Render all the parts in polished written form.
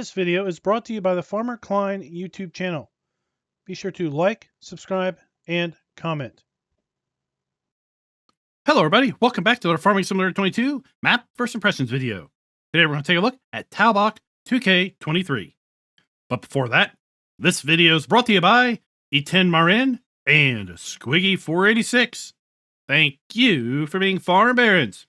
This video is brought to you by the Farmer Klein YouTube channel. Be sure to like, subscribe, and comment. Hello everybody, welcome back to our Farming Simulator 22 Map First Impressions video. Today we're going to take a look at Talbach 2K23. But before that, this video is brought to you by E10 Marin and Squiggy 486. Thank you for being farm barons.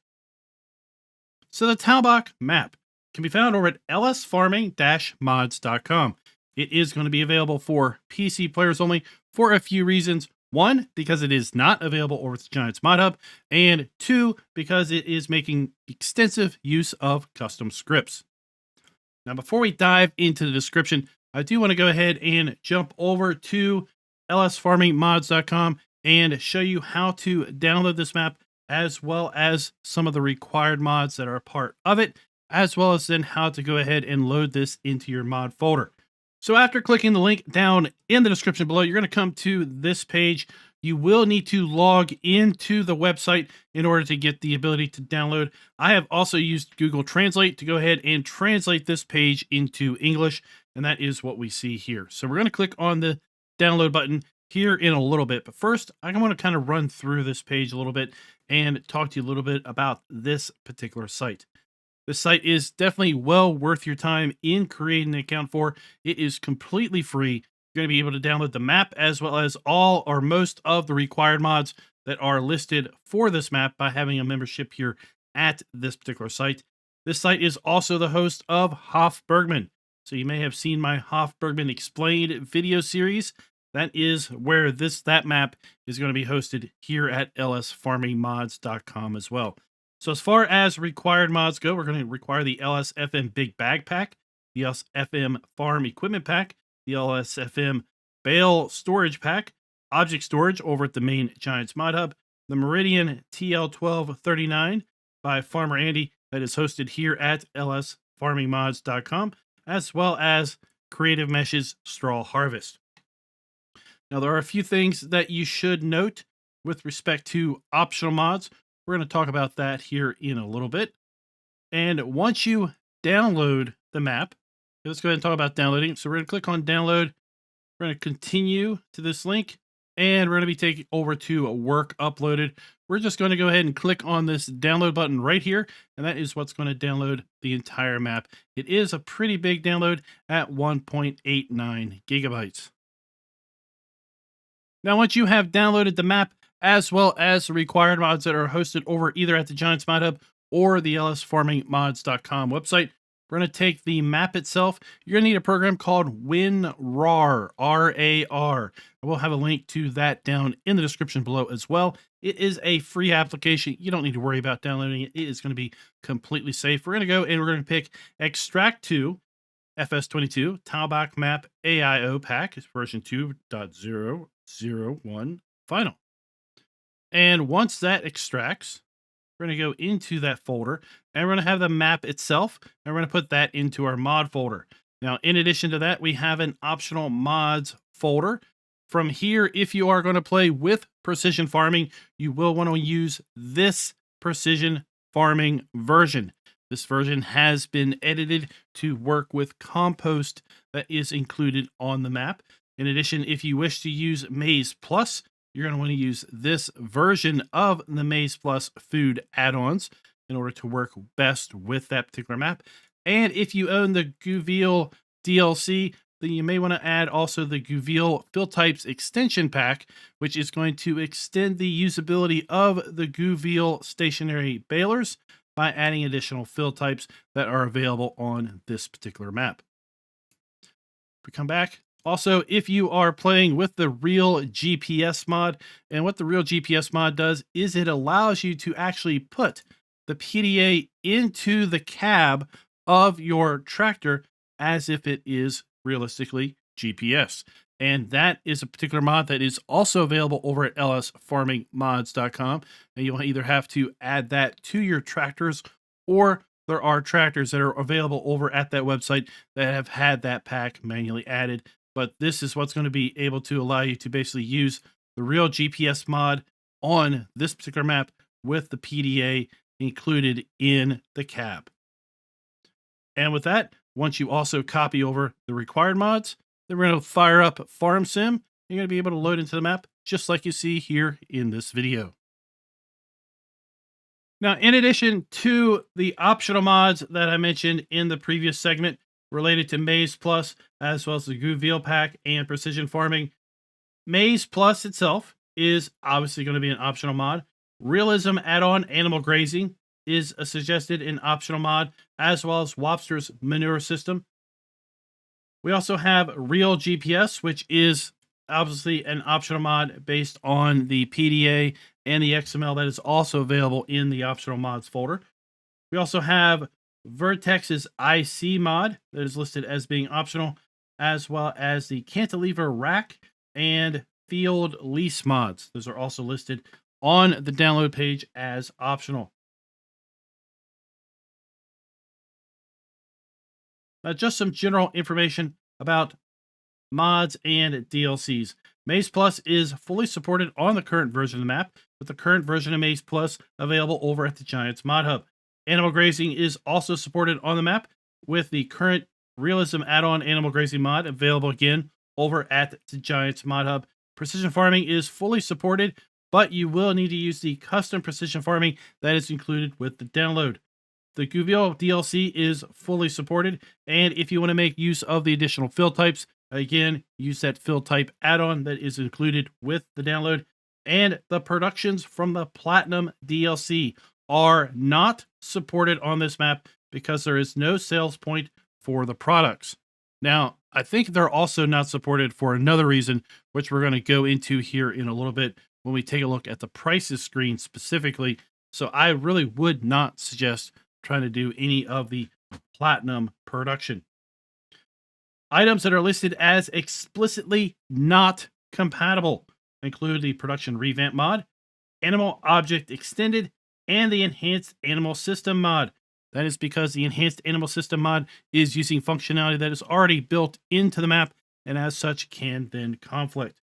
So the Talbach map can be found over at lsfarming-mods.com. It is going to be available for PC players only for a few reasons. One, because it is not available over at the Giants Mod Hub, and two, because it is making extensive use of custom scripts. Now, before we dive into the description, I do want to go ahead and jump over to lsfarmingmods.com and show you how to download this map, as well as some of the required mods that are a part of it, as well as then how to go ahead and load this into your mod folder. So after clicking the link down in the description below, you're going to come to this page. You will need to log into the website in order to get the ability to download. I have also used Google Translate to go ahead and translate this page into English, and that is what we see here. So we're going to click on the download button here in a little bit, but first I want to kind of run through this page a little bit and talk to you a little bit about this particular site. This site is definitely well worth your time in creating an account for. It is completely free. You're going to be able to download the map as well as all or most of the required mods that are listed for this map by having a membership here at this particular site. This site is also the host of Hoff Bergman. So you may have seen my Hoff Bergman Explained video series. That is where that map is going to be hosted here at lsfarmingmods.com as well. So as far as required mods go, we're going to require the LSFM BigBag pack, the LSFM Farm Equipment pack, the LSFM Bale Storage pack, Object Storage over at the main Giants Mod Hub, the Meridian TL1239 by Farmer Andy that is hosted here at lsfarmingmods.com, as well as Creative Meshes Straw Harvest. Now, there are a few things that you should note with respect to optional mods. We're going to talk about that here in a little bit. And once you download the map, let's go ahead and talk about downloading. So we're going to click on download. We're going to continue to this link, and we're going to be taken over to work uploaded. We're just going to go ahead and click on this download button right here, and that is what's going to download the entire map. It is a pretty big download at 1.89 gigabytes. Now, once you have downloaded the map, as well as the required mods that are hosted over either at the Giants Mod Hub or the lsfarmingmods.com website, we're going to take the map itself. You're going to need a program called WinRAR, R-A-R. We'll have a link to that down in the description below as well. It is a free application. You don't need to worry about downloading it. It is going to be completely safe. We're going to go and we're going to pick Extract 2 FS22 Talbach Map AIO Pack. It's version 2.001 final. And once that extracts, we're going to go into that folder, and we're going to have the map itself, and we're going to put that into our mod folder. Now, in addition to that, we have an optional mods folder. From here, if you are going to play with Precision Farming, you will want to use this Precision Farming version. This version has been edited to work with compost that is included on the map. In addition, if you wish to use MaizePlus, you're going to want to use this version of the MaizePlus food add-ons in order to work best with that particular map. And if you own the GoeweilFilltypes DLC, then you may want to add also the GoeweilFilltypesExtension pack, which is going to extend the usability of the GoeweilFilltypes stationary balers by adding additional fill types that are available on this particular map. We come back. Also, if you are playing with the Real GPS mod, and what the Real GPS mod does is it allows you to actually put the PDA into the cab of your tractor as if it is realistically GPS. And that is a particular mod that is also available over at lsfarmingmods.com. And you'll either have to add that to your tractors, or there are tractors that are available over at that website that have had that pack manually added. But this is what's going to be able to allow you to basically use the Real GPS mod on this particular map with the PDA included in the cab. And with that, Once you also copy over the required mods, then we're going to fire up Farm Sim. You're going to be able to load into the map just like you see here in this video. Now, in addition to the optional mods that I mentioned in the previous segment related to MaizePlus, as well as the GoeweilFilltypesExtension pack and Precision Farming, MaizePlus itself is obviously going to be an optional mod. Realism add-on Animal Grazing is a suggested and optional mod, as well as Wobster's manure system. We also have Real GPS, which is obviously an optional mod based on the PDA and the XML that is also available in the optional mods folder. We also have Vertex's IC mod that is listed as being optional, as well as the cantilever rack and field lease mods. Those are also listed on the download page as optional. Just some general information about mods and DLCs. MaizePlus is fully supported on the current version of the map, with the current version of MaizePlus available over at the Giants Mod Hub. Animal Grazing is also supported on the map, with the current Realism add-on Animal Grazing mod available again over at the Giants Mod Hub. Precision Farming is fully supported, but you will need to use the custom Precision Farming that is included with the download. The GoeweilFilltypes DLC is fully supported, and if you want to make use of the additional fill types, again, use that fill type add-on that is included with the download. And the productions from the Platinum DLC are not supported on this map because there is no sales point for the products. Now, I think they're also not supported for another reason, which we're going to go into here in a little bit when we take a look at the prices screen specifically. So I really would not suggest trying to do any of the Platinum production. Items that are listed as explicitly not compatible include the Production Revamp mod, Animal Object Extended, and the Enhanced Animal System mod. That is because the Enhanced Animal System mod is using functionality that is already built into the map, and as such can then conflict.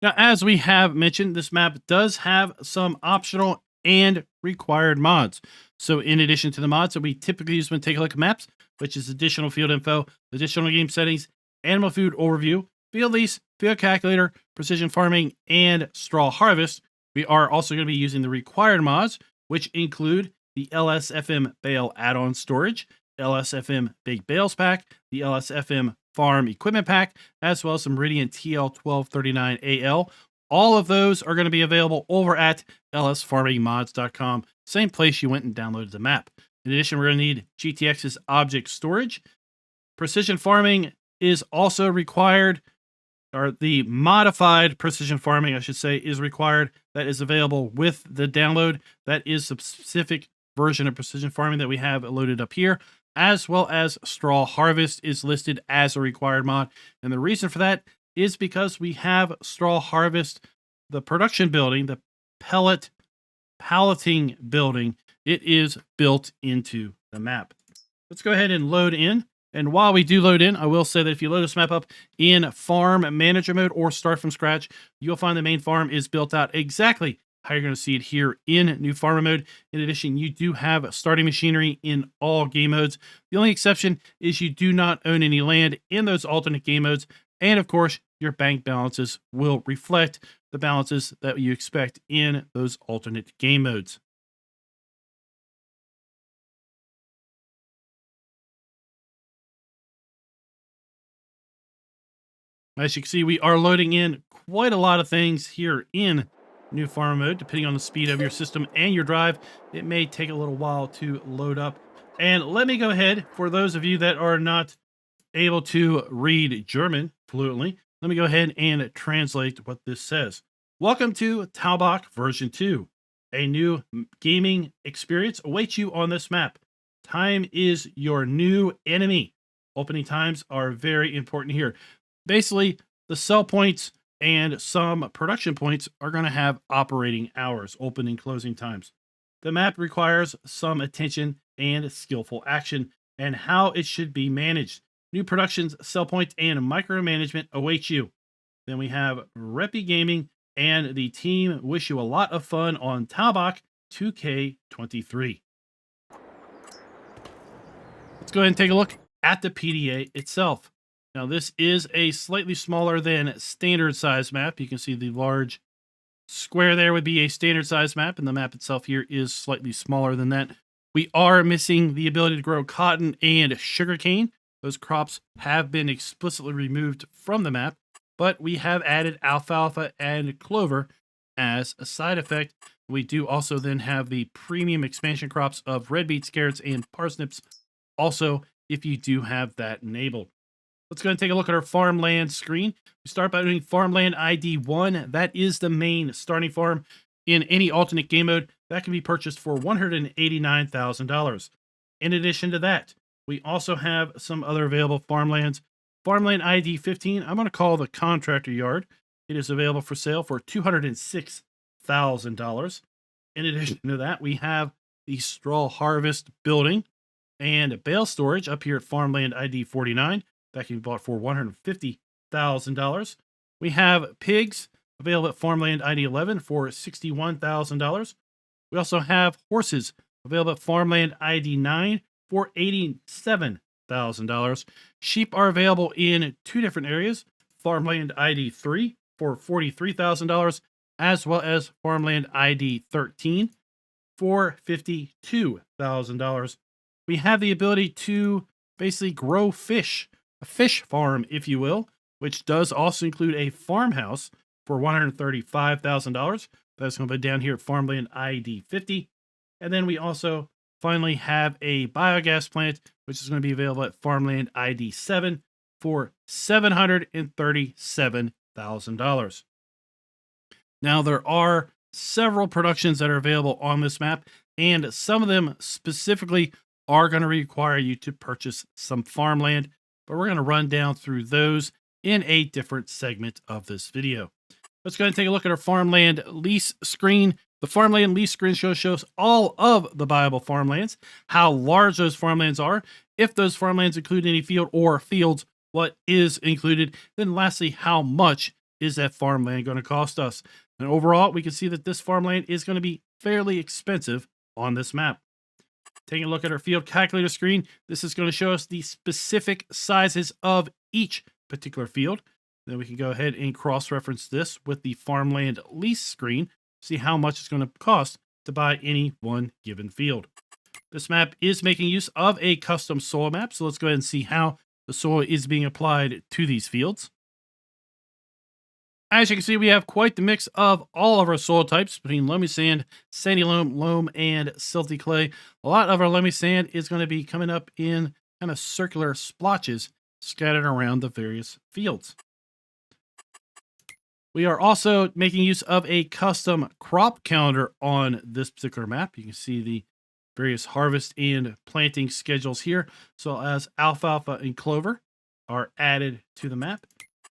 Now, as we have mentioned, this map does have some optional and required mods. So in addition to the mods that we typically use when taking a look at maps, which is additional field info, additional game settings, animal food overview, field lease, field calculator, precision farming, and straw harvest, we are also going to be using the required mods, which include the LSFM bale add-on storage, LSFM big bales pack, the LSFM farm equipment pack, as well as some Meridian TL1239AL. All of those are going to be available over at lsfarmingmods.com, same place you went and downloaded the map. In addition, we're going to need GTX's object storage. Precision farming is also required, or the modified precision farming, I should say, is required. That is available with the download. That is a specific version of precision farming that we have loaded up here, as well as straw harvest is listed as a required mod. And the reason for that is because we have straw harvest, the production building, the palleting building, it is built into the map. Let's go ahead and load in. And while we do load in, I will say that if you load this map up in farm manager mode or start from scratch, you'll find the main farm is built out exactly how you're going to see it here in new farmer mode. In addition, you do have starting machinery in all game modes. The only exception is you do not own any land in those alternate game modes. And of course, your bank balances will reflect the balances that you expect in those alternate game modes. As you can see, we are loading in quite a lot of things here in new farm mode. Depending on the speed of your system and your drive, it may take a little while to load up. And let me go ahead, for those of you that are not able to read German fluently, let me go ahead and translate what this says. Welcome to Talbach version 2. A new gaming experience awaits you on this map. Time is your new enemy. Opening times are very important here. Basically, the sell points and some production points are going to have operating hours, open and closing times. The map requires some attention and skillful action and how it should be managed. New productions, sell points, and micromanagement await you. Then we have Reppy Gaming and the team wish you a lot of fun on Talbach 2K23. Let's go ahead and take a look at the PDA itself. Now, this is a slightly smaller than standard size map. You can see the large square there would be a standard size map, and the map itself here is slightly smaller than that. We are missing the ability to grow cotton and sugarcane. Those crops have been explicitly removed from the map, but we have added alfalfa and clover as a side effect. We do also then have the premium expansion crops of red beets, carrots, and parsnips also, if you do have that enabled. Let's go and take a look at our farmland screen. We start by doing farmland ID 1. That is the main starting farm in any alternate game mode. That can be purchased for $189,000. In addition to that, we also have some other available farmlands. Farmland ID 15, I'm going to call the contractor yard. It is available for sale for $206,000. In addition to that, we have the straw harvest building and bale storage up here at farmland ID 49. That can be bought for $150,000. We have pigs available at farmland ID 11 for $61,000. We also have horses available at farmland ID 9 for $87,000. Sheep are available in two different areas, farmland ID 3 for $43,000, as well as farmland ID 13 for $52,000. We have the ability to basically grow fish, a fish farm, if you will, which does also include a farmhouse for $135,000. That's going to be down here at farmland ID 50. And then we also finally have a biogas plant, which is going to be available at farmland ID 7 for $737,000. Now, there are several productions that are available on this map, and some of them specifically are going to require you to purchase some farmland, but we're going to run down through those in a different segment of this video. Let's go ahead and take a look at our farmland lease screen. The farmland lease screen shows all of the viable farmlands, how large those farmlands are, if those farmlands include any field or fields, what is included, then lastly, how much is that farmland going to cost us. And overall, we can see that this farmland is going to be fairly expensive on this map. Taking a look at our field calculator screen, this is going to show us the specific sizes of each particular field. Then we can go ahead and cross-reference this with the farmland lease screen, see how much it's going to cost to buy any one given field. This map is making use of a custom soil map, so let's go ahead and see how the soil is being applied to these fields. As you can see, we have quite the mix of all of our soil types between loamy sand, sandy loam, loam, and silty clay. A lot of our loamy sand is going to be coming up in kind of circular splotches scattered around the various fields. We are also making use of a custom crop calendar on this particular map. You can see the various harvest and planting schedules here, so as alfalfa and clover are added to the map.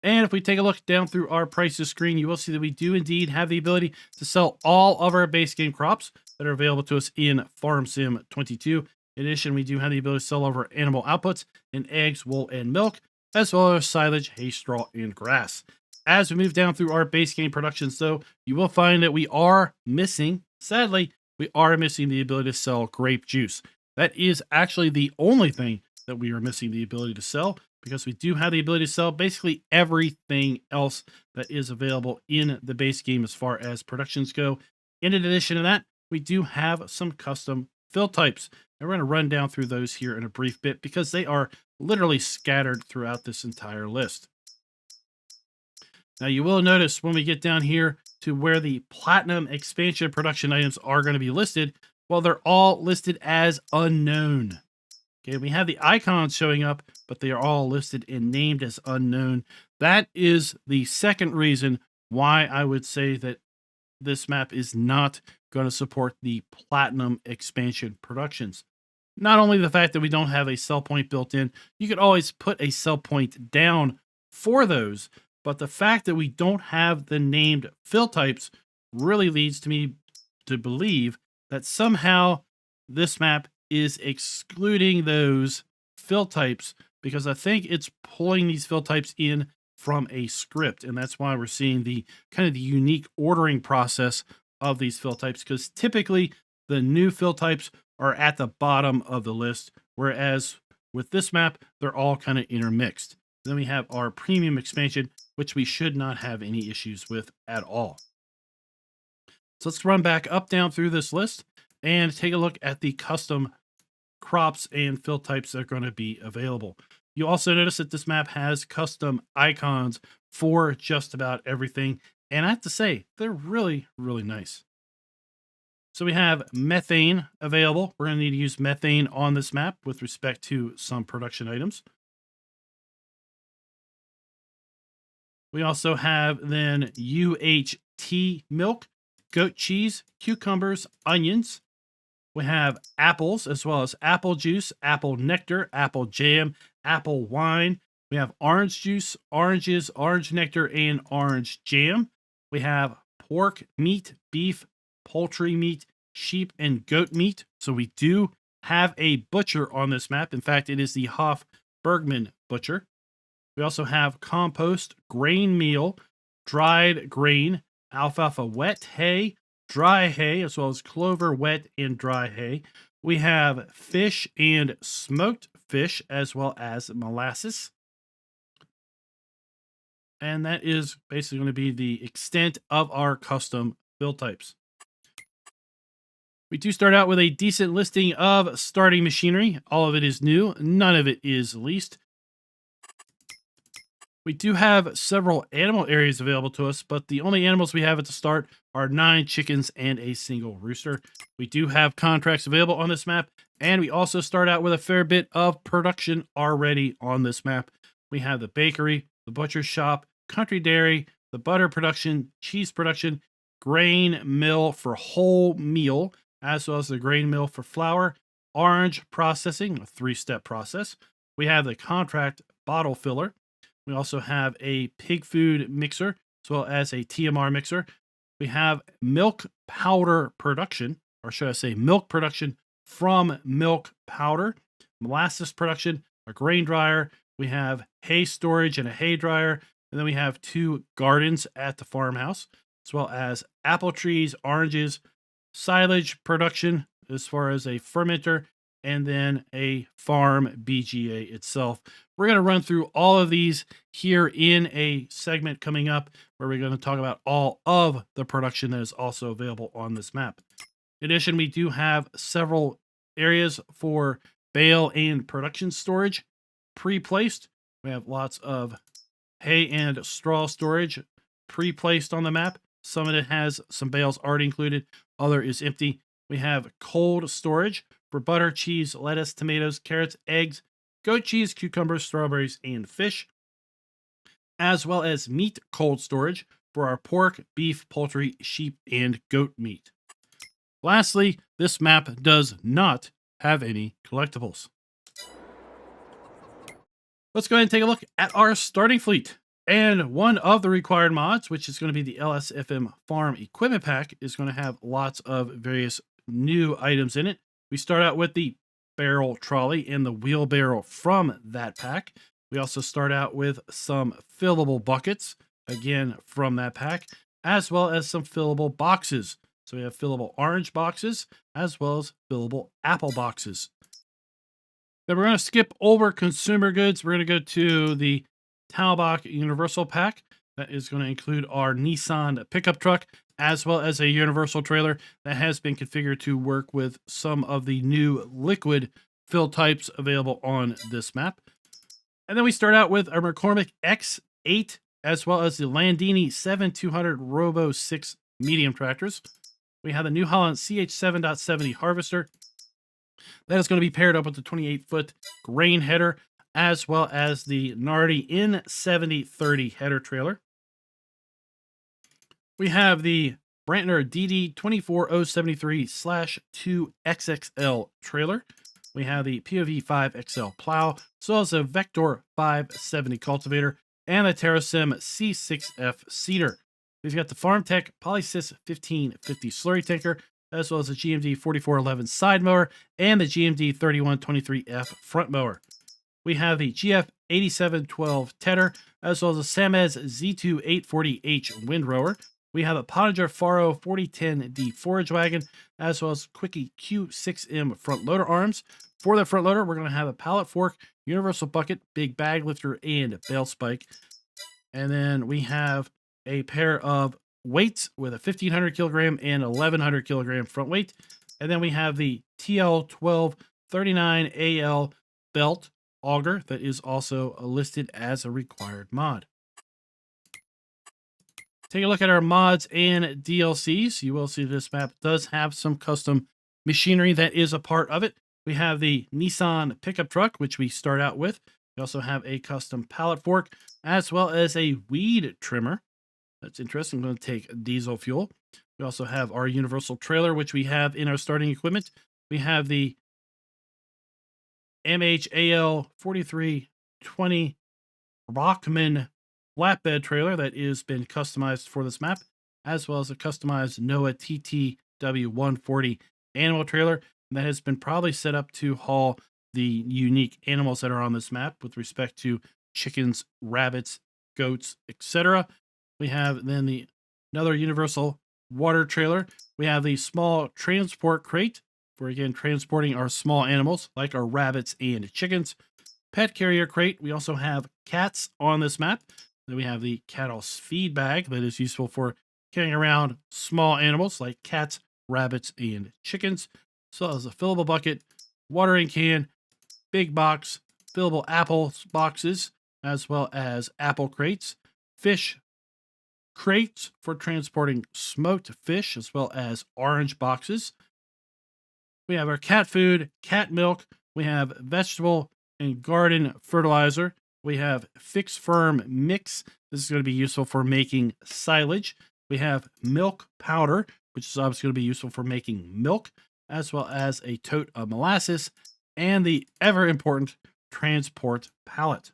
And if we take a look down through our prices screen, you will see that we do indeed have the ability to sell all of our base game crops that are available to us in Farm Sim 22. In addition, we do have the ability to sell all of our animal outputs in eggs, wool, and milk, as well as silage, hay, straw, and grass. As we move down through our base game productions, though, you will find that we are missing, sadly, we are missing the ability to sell grape juice. That is actually the only thing that we are missing the ability to sell, because we do have the ability to sell basically everything else that is available in the base game as far as productions go. In addition to that, we do have some custom fill types. And we're going to run down through those here in a brief bit because they are literally scattered throughout this entire list. Now, you will notice when we get down here to where the platinum expansion production items are going to be listed, well, they're all listed as unknown. Okay, we have the icons showing up, but they are all listed and named as unknown. That is the second reason why I would say that this map is not going to support the platinum expansion productions. Not only the fact that we don't have a sell point built in, you could always put a sell point down for those, but the fact that we don't have the named fill types really leads to me to believe that somehow this map is excluding those fill types, because I think it's pulling these fill types in from a script, and that's why we're seeing the kind of the unique ordering process of these fill types, because typically the new fill types are at the bottom of the list, whereas with this map, they're all kind of intermixed. Then we have our premium expansion, which we should not have any issues with at all. So let's run back up, down through this list and take a look at the custom crops and fill types that are going to be available. You also notice that this map has custom icons for just about everything. And I have to say, they're really, really nice. So we have methane available. We're going to need to use methane on this map with respect to some production items. We also have then UHT milk, goat cheese, cucumbers, onions. We have apples as well as apple juice, apple nectar, apple jam, apple wine. We have orange juice, oranges, orange nectar, and orange jam. We have pork, meat, beef, poultry meat, sheep, and goat meat. So we do have a butcher on this map. In fact, it is the Hoff Bergman butcher. We also have compost, grain meal, dried grain, alfalfa wet hay, dry hay, as well as clover wet and dry hay. We have fish and smoked fish, as well as molasses. And that is basically going to be the extent of our custom fill types. We do start out with a decent listing of starting machinery. All of it is new. None of it is leased. We do have several animal areas available to us, but the only animals we have at the start are 9 chickens and a single rooster. We do have contracts available on this map, and we also start out with a fair bit of production already on this map. We have the bakery, the butcher shop, country dairy, the butter production, cheese production, grain mill for whole meal, as well as the grain mill for flour, orange processing, a 3-step process. We have the contract bottle filler. We also have a pig food mixer, as well as a TMR mixer. We have milk powder production, or should I say milk production from milk powder, molasses production, a grain dryer. We have hay storage and a hay dryer. And then we have 2 gardens at the farmhouse, as well as apple trees, oranges, silage production, as far as a fermenter, and then a farm BGA itself. We're going to run through all of these here in a segment coming up where we're going to talk about all of the production that is also available on this map. In addition, we do have several areas for bale and production storage pre-placed. We have lots of hay and straw storage pre-placed on the map. Some of it has some bales already included, other is empty. We have cold storage for butter, cheese, lettuce, tomatoes, carrots, eggs, goat cheese, cucumbers, strawberries, and fish, as well as meat cold storage for our pork, beef, poultry, sheep, and goat meat. Lastly, this map does not have any collectibles. Let's go ahead and take a look at our starting fleet. And one of the required mods, which is going to be the LSFM Farm Equipment Pack, is going to have lots of various new items in it. We start out with the barrel trolley and the wheelbarrow from that pack. We also start out with some fillable buckets, again from that pack, as well as some fillable boxes. So we have fillable orange boxes, as well as fillable apple boxes. Then we're going to skip over consumer goods. We're going to go to the Talbach Universal Pack. That is going to include our Nissan pickup truck, as well as a universal trailer that has been configured to work with some of the new liquid fill types available on this map. And then we start out with our McCormick X8, as well as the Landini 7200 Robo 6 medium tractors. We have the New Holland CH7.70 harvester. That is going to be paired up with the 28-foot grain header, as well as the Nardi N7030 header trailer. We have the Brantner DD24073/2XXL trailer. We have the POV 5XL plow, as well as a Vector 570 cultivator, and the TerraSim C6F seeder. We've got the FarmTech Polysys 1550 slurry tanker, as well as the GMD 4411 side mower, and the GMD 3123F front mower. We have the GF 8712 tedder, as well as the Samez Z2 840H windrower. We have a Pottinger Faro 4010D forage wagon, as well as Quickie Q6M front loader arms. For the front loader, we're going to have a pallet fork, universal bucket, big bag lifter, and bale spike. And then we have a pair of weights with a 1,500 kilogram and 1,100 kilogram front weight. And then we have the TL1239AL belt auger that is also listed as a required mod. Take a look at our mods and DLCs. You will see this map does have some custom machinery that is a part of it. We have the Nissan pickup truck, which we start out with. We also have a custom pallet fork, as well as a weed trimmer. That's interesting. I'm going to take diesel fuel. We also have our universal trailer, which we have in our starting equipment. We have the MHAL 4320 Rockman flatbed trailer that has been customized for this map, as well as a customized NOAA TTW140 animal trailer that has been probably set up to haul the unique animals that are on this map with respect to chickens, rabbits, goats, etc. We have then another universal water trailer. We have the small transport crate for, again, transporting our small animals like our rabbits and chickens. Pet carrier crate. We also have cats on this map. Then we have the cattle feed bag that is useful for carrying around small animals like cats, rabbits, and chickens. So as a fillable bucket, watering can, big box, fillable apple boxes, as well as apple crates, fish crates for transporting smoked fish, as well as orange boxes. We have our cat food, cat milk. We have vegetable and garden fertilizer. We have Fix Firm Mix. This is going to be useful for making silage. We have milk powder, which is obviously going to be useful for making milk, as well as a tote of molasses, and the ever important transport pallet.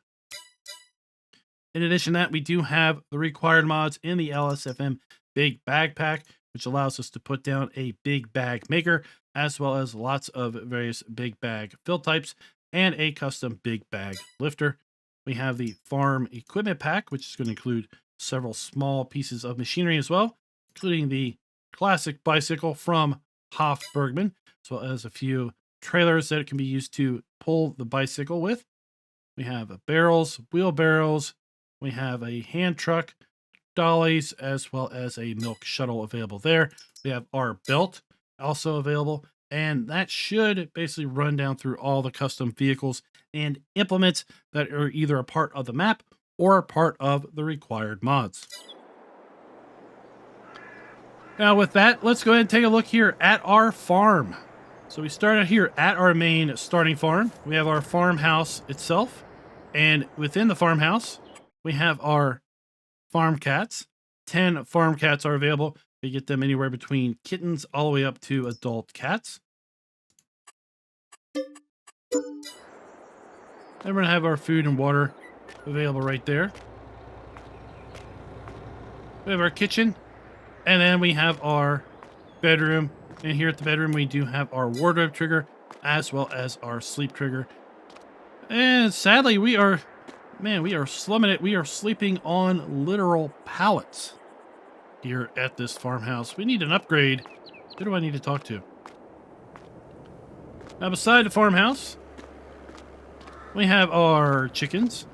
In addition to that, we do have the required mods in the LSFM Big Bag Pack, which allows us to put down a big bag maker, as well as lots of various big bag fill types, and a custom big bag lifter. We have the farm equipment pack, which is going to include several small pieces of machinery as well, including the classic bicycle from Hoff Bergman, as well as a few trailers that can be used to pull the bicycle with. We have barrels, wheelbarrows. We have a hand truck, dollies, as well as a milk shuttle available there. We have our belt also available, and that should basically run down through all the custom vehicles and implements that are either a part of the map or a part of the required mods. Now with that, let's go ahead and take a look here at our farm. So we start out here at our main starting farm. We have our farmhouse itself, and within the farmhouse, we have our farm cats. 10 farm cats are available. We get them anywhere between kittens all the way up to adult cats. And we're going to have our food and water available right there. We have our kitchen, and then we have our bedroom. And here at the bedroom, we do have our wardrobe trigger, as well as our sleep trigger. And sadly, we are slumming it. We are sleeping on literal pallets here at this farmhouse. We need an upgrade. Who do I need to talk to? Now, beside the farmhouse, we have our chickens.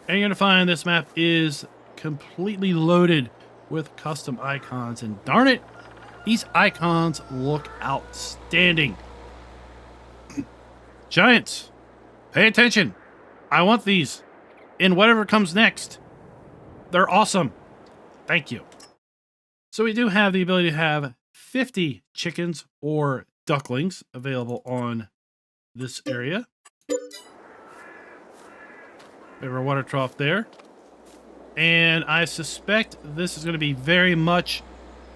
And you're going to find this map is completely loaded with custom icons. And darn it, these icons look outstanding. Giants, pay attention. I want these in whatever comes next. They're awesome. Thank you. So we do have the ability to have 50 chickens or ducklings available on this area. We have our water trough there. And I suspect this is going to be very much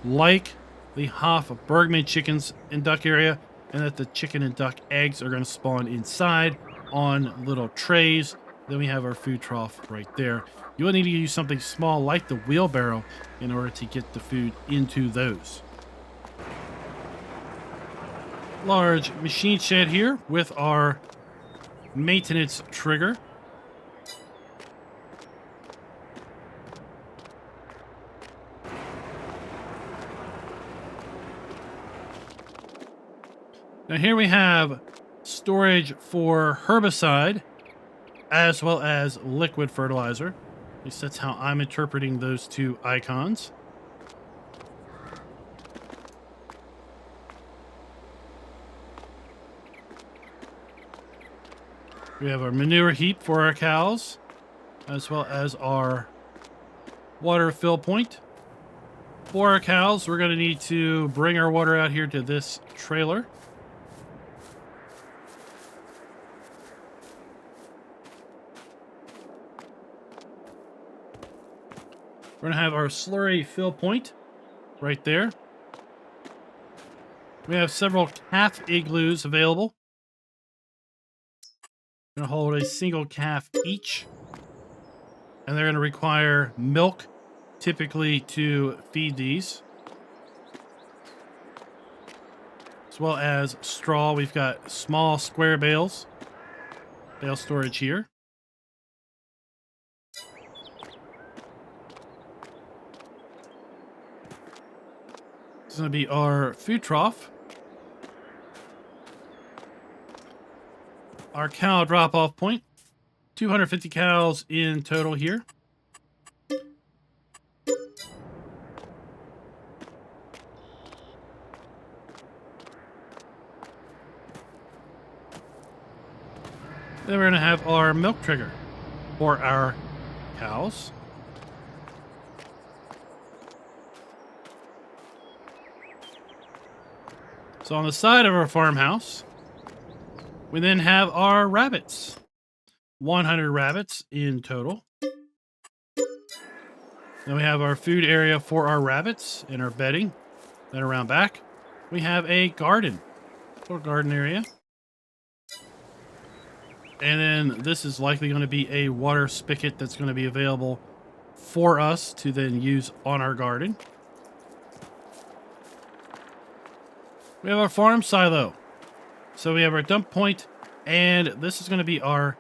like the Hoff Bergman chickens and duck area, and that the chicken and duck eggs are going to spawn inside on little trays. Then we have our food trough right there. You will need to use something small like the wheelbarrow in order to get the food into those. Large machine shed here with our maintenance trigger. Now here we have storage for herbicide as well as liquid fertilizer. At least that's how I'm interpreting those two icons. We have our manure heap for our cows, as well as our water fill point. For our cows, we're going to need to bring our water out here to this trailer. We're going to have our slurry fill point right there. We have several calf igloos available. We're going to hold a single calf each. And they're going to require milk, typically, to feed these. As well as straw. We've got small square bales. Bale storage here. This is going to be our food trough. Our cow drop-off point. 250 cows in total here. Then we're going to have our milk trigger for our cows. So on the side of our farmhouse, we then have our rabbits. 100 rabbits in total. Then we have our food area for our rabbits and our bedding. Then around back, we have a garden. Little garden area. And then this is likely going to be a water spigot that's going to be available for us to then use on our garden. We have our farm silo. So we have our dump point, and this is going to be our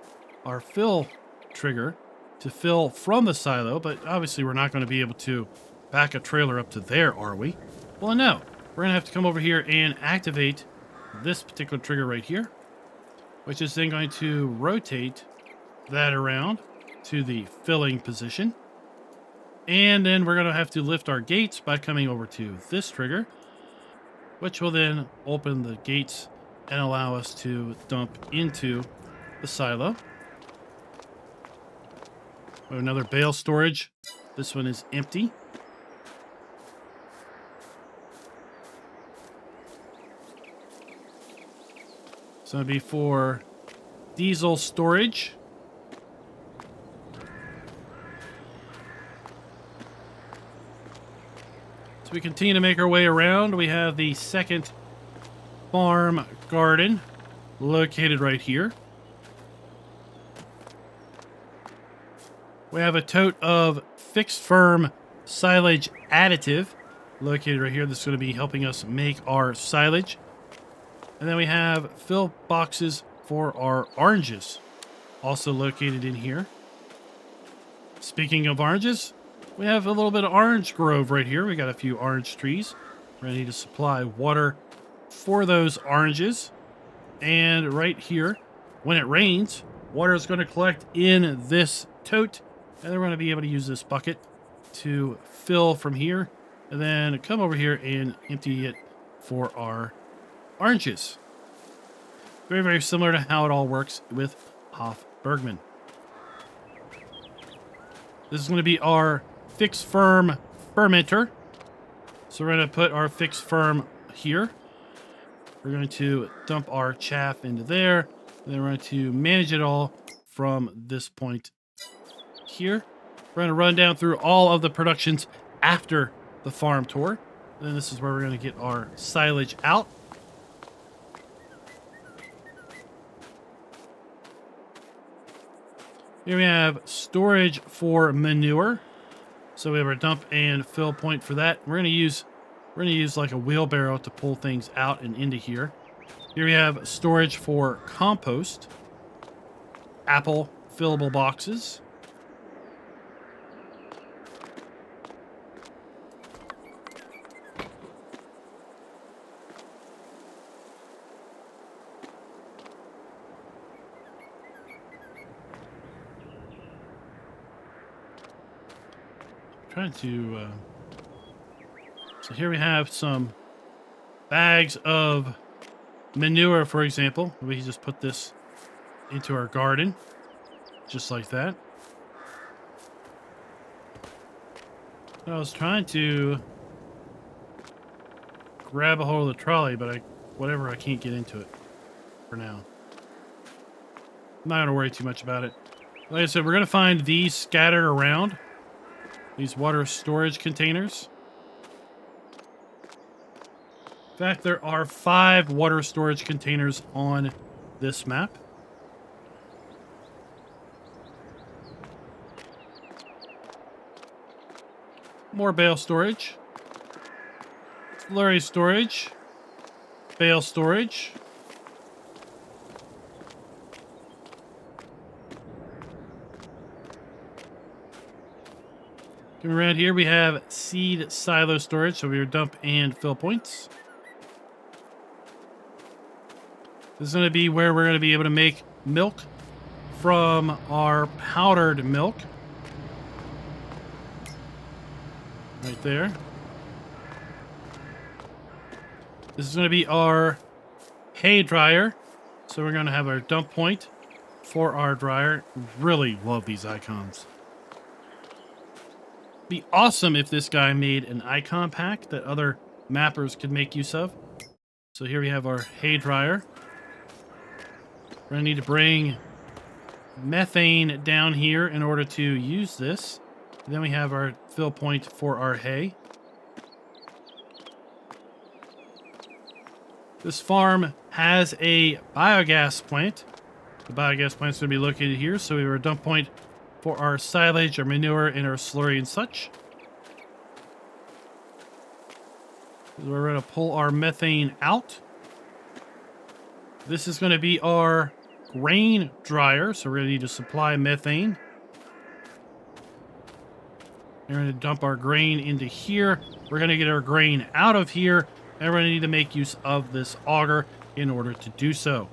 fill trigger to fill from the silo, but obviously we're not going to be able to back a trailer up to there, are we? Well, no. We're going to have to come over here and activate this particular trigger right here, which is then going to rotate that around to the filling position. And then we're going to have to lift our gates by coming over to this trigger, which will then open the gates and allow us to dump into the silo. We have another bale storage. This one is empty. So it'll be for diesel storage. So we continue to make our way around. We have the second farm garden located right here. We have a tote of fixed firm silage additive located right here. This is going to be helping us make our silage. And then we have fill boxes for our oranges, also located in here. Speaking of oranges, we have a little bit of orange grove right here. We got a few orange trees. We're going to need to supply water for those oranges. And right here, when it rains, water is going to collect in this tote. And then we're going to be able to use this bucket to fill from here. And then come over here and empty it for our oranges. Very, very similar to how it all works with Hoff Bergman. This is going to be our fixed firm fermenter. So we're going to put our fixed firm here. We're going to dump our chaff into there. And then we're going to manage it all from this point here. We're going to run down through all of the productions after the farm tour. And then this is where we're going to get our silage out. Here we have storage for manure. So we have our dump and fill point for that. We're going to use like a wheelbarrow to pull things out and into here. Here we have storage for compost, apple fillable boxes. trying to... So here we have some bags of manure, for example. We can just put this into our garden, just like that. I was trying to grab a hold of the trolley, but I can't get into it for now. I'm not going to worry too much about it. Like I said, we're going to find these scattered around. These water storage containers. In fact, there are 5 water storage containers on this map. More bale storage. Slurry storage. Bale storage. Coming around here, we have seed silo storage, so we are dump and fill points. This is going to be where we're going to be able to make milk from our powdered milk. Right there. This is going to be our hay dryer. So we're going to have our dump point for our dryer. Really love these icons. Be awesome if this guy made an icon pack that other mappers could make use of. So here we have our hay dryer. We're going to need to bring methane down here in order to use this. And then we have our fill point for our hay. This farm has a biogas plant. The biogas plant is going to be located here. So we have a dump point for our silage, our manure, and our slurry and such. We're going to pull our methane out. This is going to be our grain dryer, so we're going to need to supply methane. We're going to dump our grain into here. We're going to get our grain out of here, and we're going to need to make use of this auger in order to do so.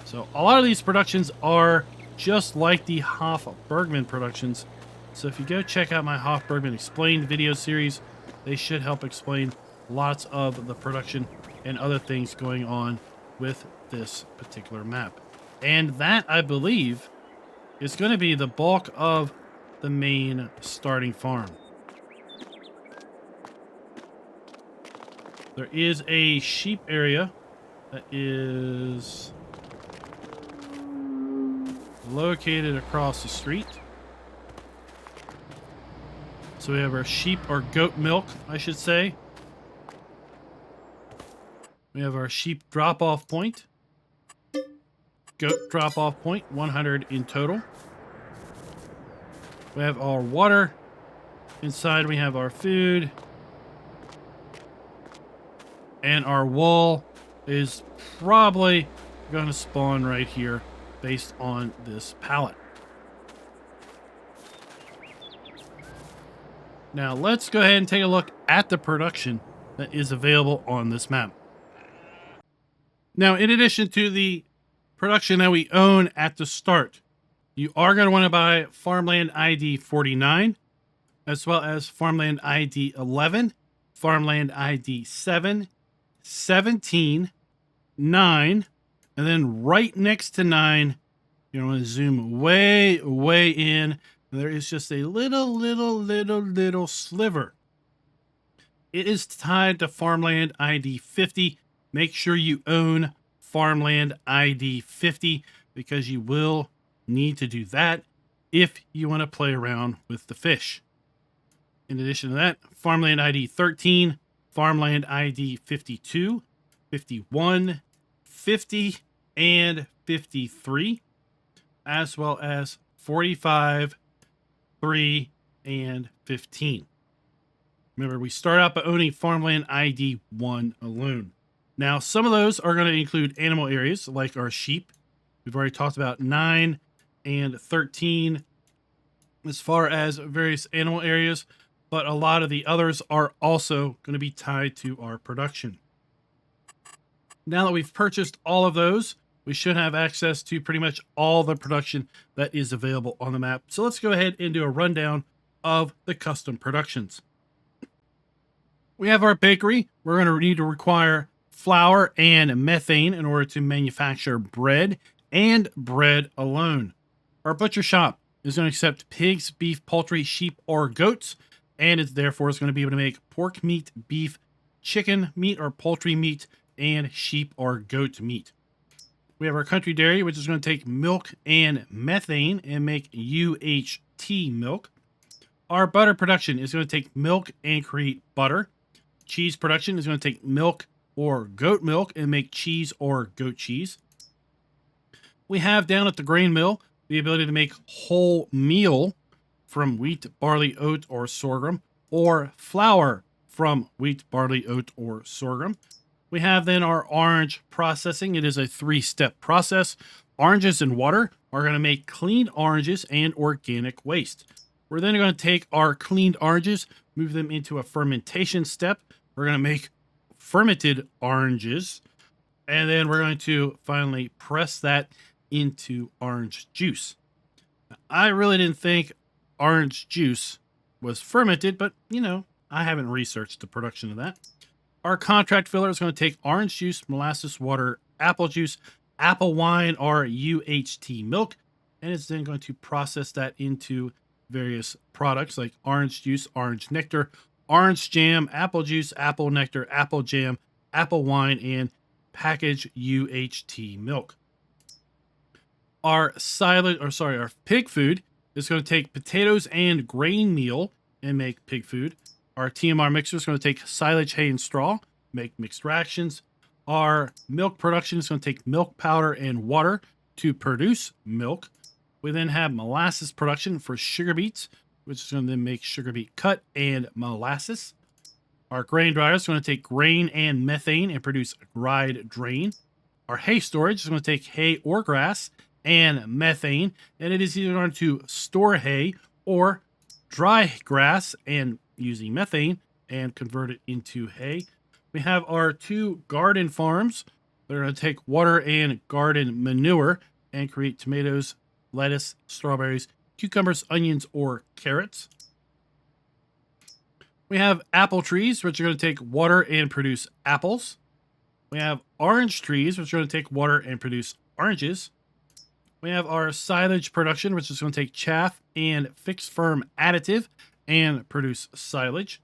So a lot of these productions are just like the Hoff-Bergman productions. So if you go check out my Hoff-Bergman Explained video series, they should help explain lots of the production and other things going on with this particular map. And that, I believe, is going to be the bulk of the main starting farm. There is a sheep area that is located across the street. So we have our sheep, or goat milk, I should say. We have our sheep drop-off point. Goat drop-off point, 100 in total. We have our water. Inside we have our food. And our wool is probably going to spawn right here based on this pallet. Now let's go ahead and take a look at the production that is available on this map. Now, in addition to the production that we own at the start, you are going to want to buy Farmland ID 49, as well as Farmland ID 11, Farmland ID 7, 17, 9, and then right next to 9, you want to zoom way, way in. There is just a little sliver. It is tied to Farmland ID 50. Make sure you own Farmland ID 50 because you will need to do that if you want to play around with the fish. In addition to that, Farmland ID 13, Farmland ID 52, 51, 50, and 53, as well as 45, 3, and 15. Remember, we start out by owning Farmland ID 1 alone. Now, some of those are going to include animal areas like our sheep. We've already talked about 9 and 13 as far as various animal areas, but a lot of the others are also going to be tied to our production. Now that we've purchased all of those, we should have access to pretty much all the production that is available on the map. So let's go ahead and do a rundown of the custom productions. We have our bakery. We're going to need to require flour and methane in order to manufacture bread and bread alone. Our butcher shop is going to accept pigs, beef, poultry, sheep, or goats, and it's therefore going to be able to make pork meat, beef, chicken meat, or poultry meat, and sheep or goat meat. We have our country dairy, which is going to take milk and methane and make UHT milk. Our butter production is going to take milk and create butter. Cheese production is going to take milk or goat milk and make cheese or goat cheese. We have down at the grain mill the ability to make whole meal from wheat, barley, oat, or sorghum, or flour from wheat, barley, oat, or sorghum. We have then our orange processing. It is a 3-step process. Oranges and water are going to make cleaned oranges and organic waste. We're then going to take our cleaned oranges, move them into a fermentation step. We're going to make fermented oranges, and then we're going to finally press that into orange juice. I really didn't think orange juice was fermented, but I haven't researched the production of that. Our contract filler is going to take orange juice, molasses, water, apple juice, apple wine, or UHT milk, and it's then going to process that into various products like orange juice, orange nectar, orange jam, apple juice, apple nectar, apple jam, apple wine, and packaged UHT milk. Our our pig food is going to take potatoes and grain meal and make pig food. Our TMR mixer is going to take silage, hay, and straw, make mixed rations. Our milk production is going to take milk powder and water to produce milk. We then have molasses production for sugar beets, which is going to then make sugar beet cut and molasses. Our grain dryer is going to take grain and methane and produce dried grain. Our hay storage is going to take hay or grass and methane, and it is either going to store hay or dry grass and using methane and convert it into hay. We have our 2 garden farms that are going to take water and garden manure and create tomatoes, lettuce, strawberries, cucumbers, onions, or carrots. We have apple trees, which are going to take water and produce apples. We have orange trees, which are going to take water and produce oranges. We have our silage production, which is going to take chaff and fixed firm additive and produce silage.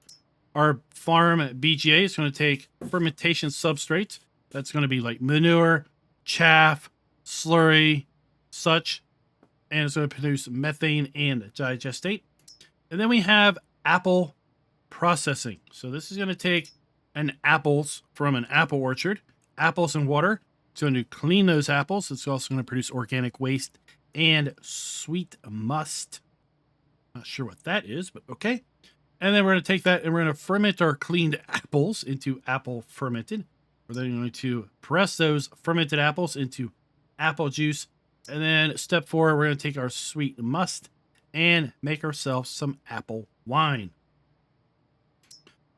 Our farm BGA is going to take fermentation substrates. That's going to be like manure, chaff, slurry, such, and it's going to produce methane and digestate. And then we have apple processing. So this is going to take apples from an apple orchard, apples and water. It's going to clean those apples. It's also going to produce organic waste and sweet must. Not sure what that is, but okay. And then we're going to take that and we're going to ferment our cleaned apples into apple fermented. We're then going to press those fermented apples into apple juice. And then step 4, we're going to take our sweet must and make ourselves some apple wine.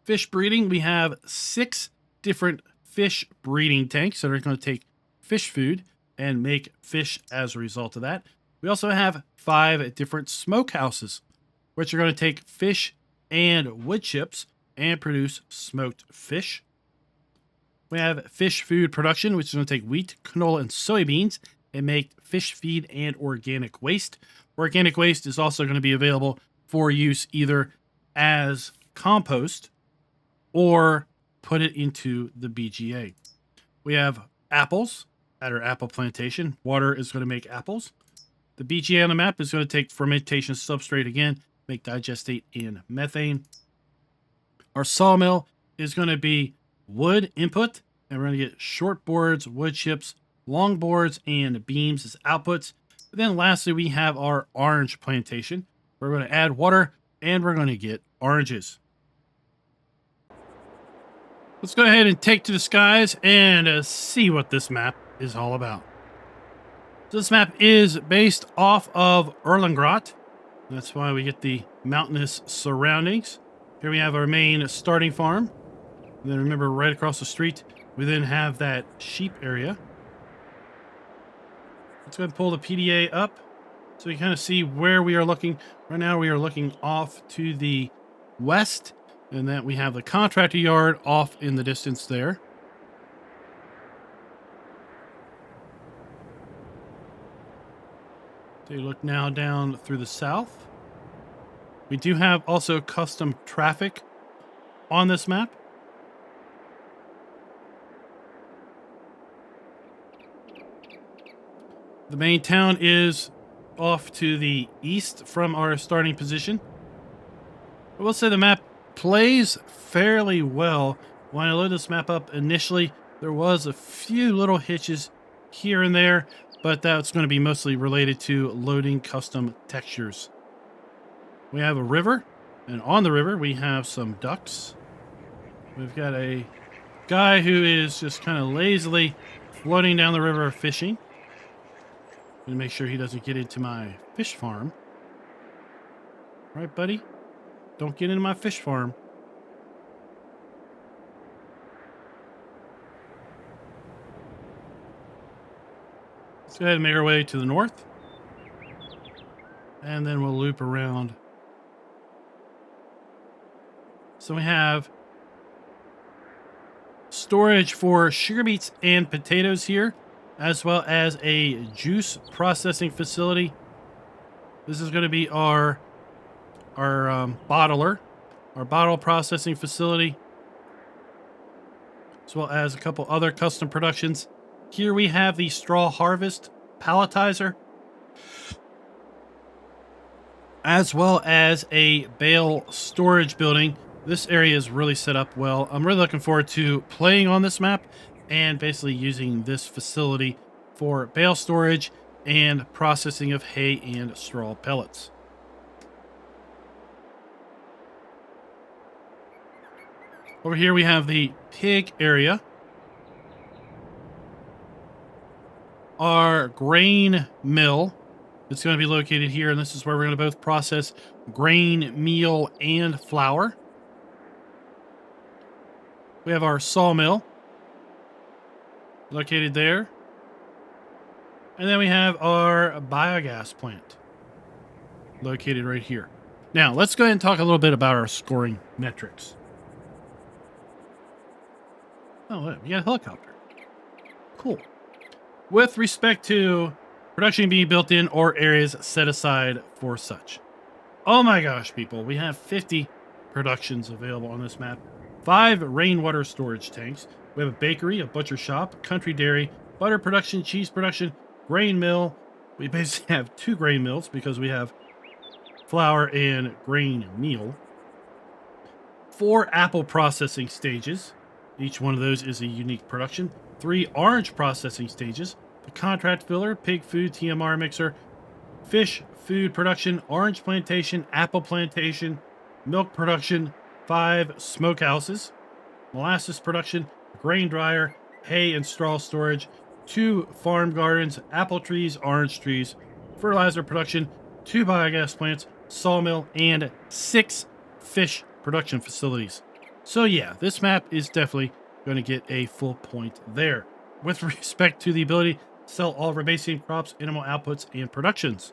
Fish breeding, we have 6 different fish breeding tanks that are going to take fish food and make fish as a result of that. We also have 5 different smokehouses, which are going to take fish and wood chips and produce smoked fish. We have fish food production, which is going to take wheat, canola, and soybeans and make fish feed and organic waste. Organic waste is also going to be available for use either as compost or put it into the BGA. We have apples at our apple plantation. Water is going to make apples. The BGA on the map is going to take fermentation substrate again, make digestate and methane. Our sawmill is going to be wood input, and we're going to get short boards, wood chips, long boards, and beams as outputs. And then lastly, we have our orange plantation. We're going to add water, and we're going to get oranges. Let's go ahead and take to the skies and see what this map is all about. So this map is based off of Erlengrot. That's why we get the mountainous surroundings. Here we have our main starting farm. And then remember, right across the street, we then have that sheep area. Let's go ahead and pull the PDA up. So you kind of see where we are looking. Right now we are looking off to the west, and that we have the contractor yard off in the distance there. So you look now down through the south. We do have also custom traffic on this map. The main town is off to the east from our starting position. I will say the map plays fairly well. When I loaded this map up initially, there was a few little hitches here and there, but that's going to be mostly related to loading custom textures. We have a river, and on the river we have some ducks. We've got a guy who is just kind of lazily floating down the river fishing. I'm gonna make sure he doesn't get into my fish farm. Right, buddy? Don't get into my fish farm. Let's go ahead and make our way to the north. And then we'll loop around. So we have storage for sugar beets and potatoes here, as well as a juice processing facility. This is going to be our bottler, our bottle processing facility, as well as a couple other custom productions. Here we have the straw harvest palletizer, as well as a bale storage building. This area is really set up well. I'm really looking forward to playing on this map and basically using this facility for bale storage and processing of hay and straw pellets. Over here we have the pig area. Our grain mill is going to be located here, and this is where we're going to both process grain, meal, and flour. We have our sawmill located there. And then we have our biogas plant located right here. Now, let's go ahead and talk a little bit about our scoring metrics. Oh, look, we got a helicopter. Cool. With respect to production being built in or areas set aside for such. Oh my gosh, people. We have 50 productions available on this map. 5 rainwater storage tanks. We have a bakery, a butcher shop, country dairy, butter production, cheese production, grain mill. We basically have 2 grain mills because we have flour and grain meal. 4 apple processing stages. Each one of those is a unique production. 3 orange processing stages. A contract filler, pig food, TMR mixer, fish food production, orange plantation, apple plantation, milk production, 5 smokehouses, molasses production, grain dryer, hay and straw storage, 2 farm gardens, apple trees, orange trees, fertilizer production, 2 biogas plants, sawmill, and 6 fish production facilities. So yeah, this map is definitely going to get a full point there. With respect to the ability to sell all of our basic crops, animal outputs, and productions.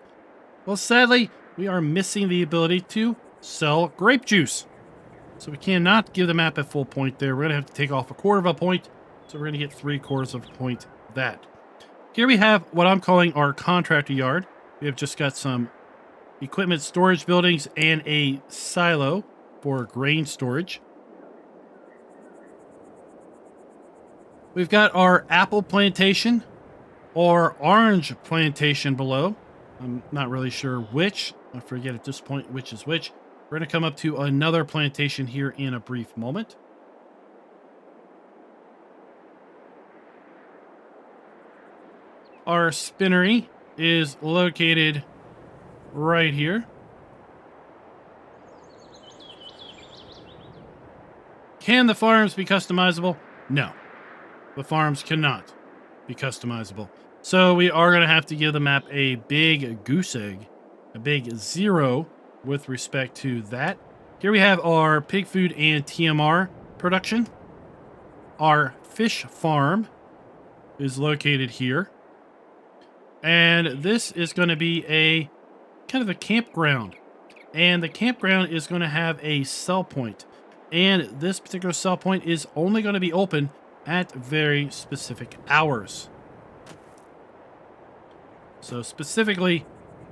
Well, sadly, we are missing the ability to sell grape juice. So we cannot give the map a full point there. We're going to have to take off 1/4 of a point. So we're going to get 3/4 of a point that. Here we have what I'm calling our contractor yard. We have just got some equipment storage buildings and a silo for grain storage. We've got our apple plantation or orange plantation below. I'm not really sure which. I forget at this point which is which. We're going to come up to another plantation here in a brief moment. Our spinnery is located right here. Can the farms be customizable? No. The farms cannot be customizable. So we are going to have to give the map a big goose egg, a big 0 with respect to that. Here we have our pig food and TMR production. Our fish farm is located here. And this is going to be a kind of a campground. And the campground is going to have a sell point. And this particular sell point is only going to be open at very specific hours. So specifically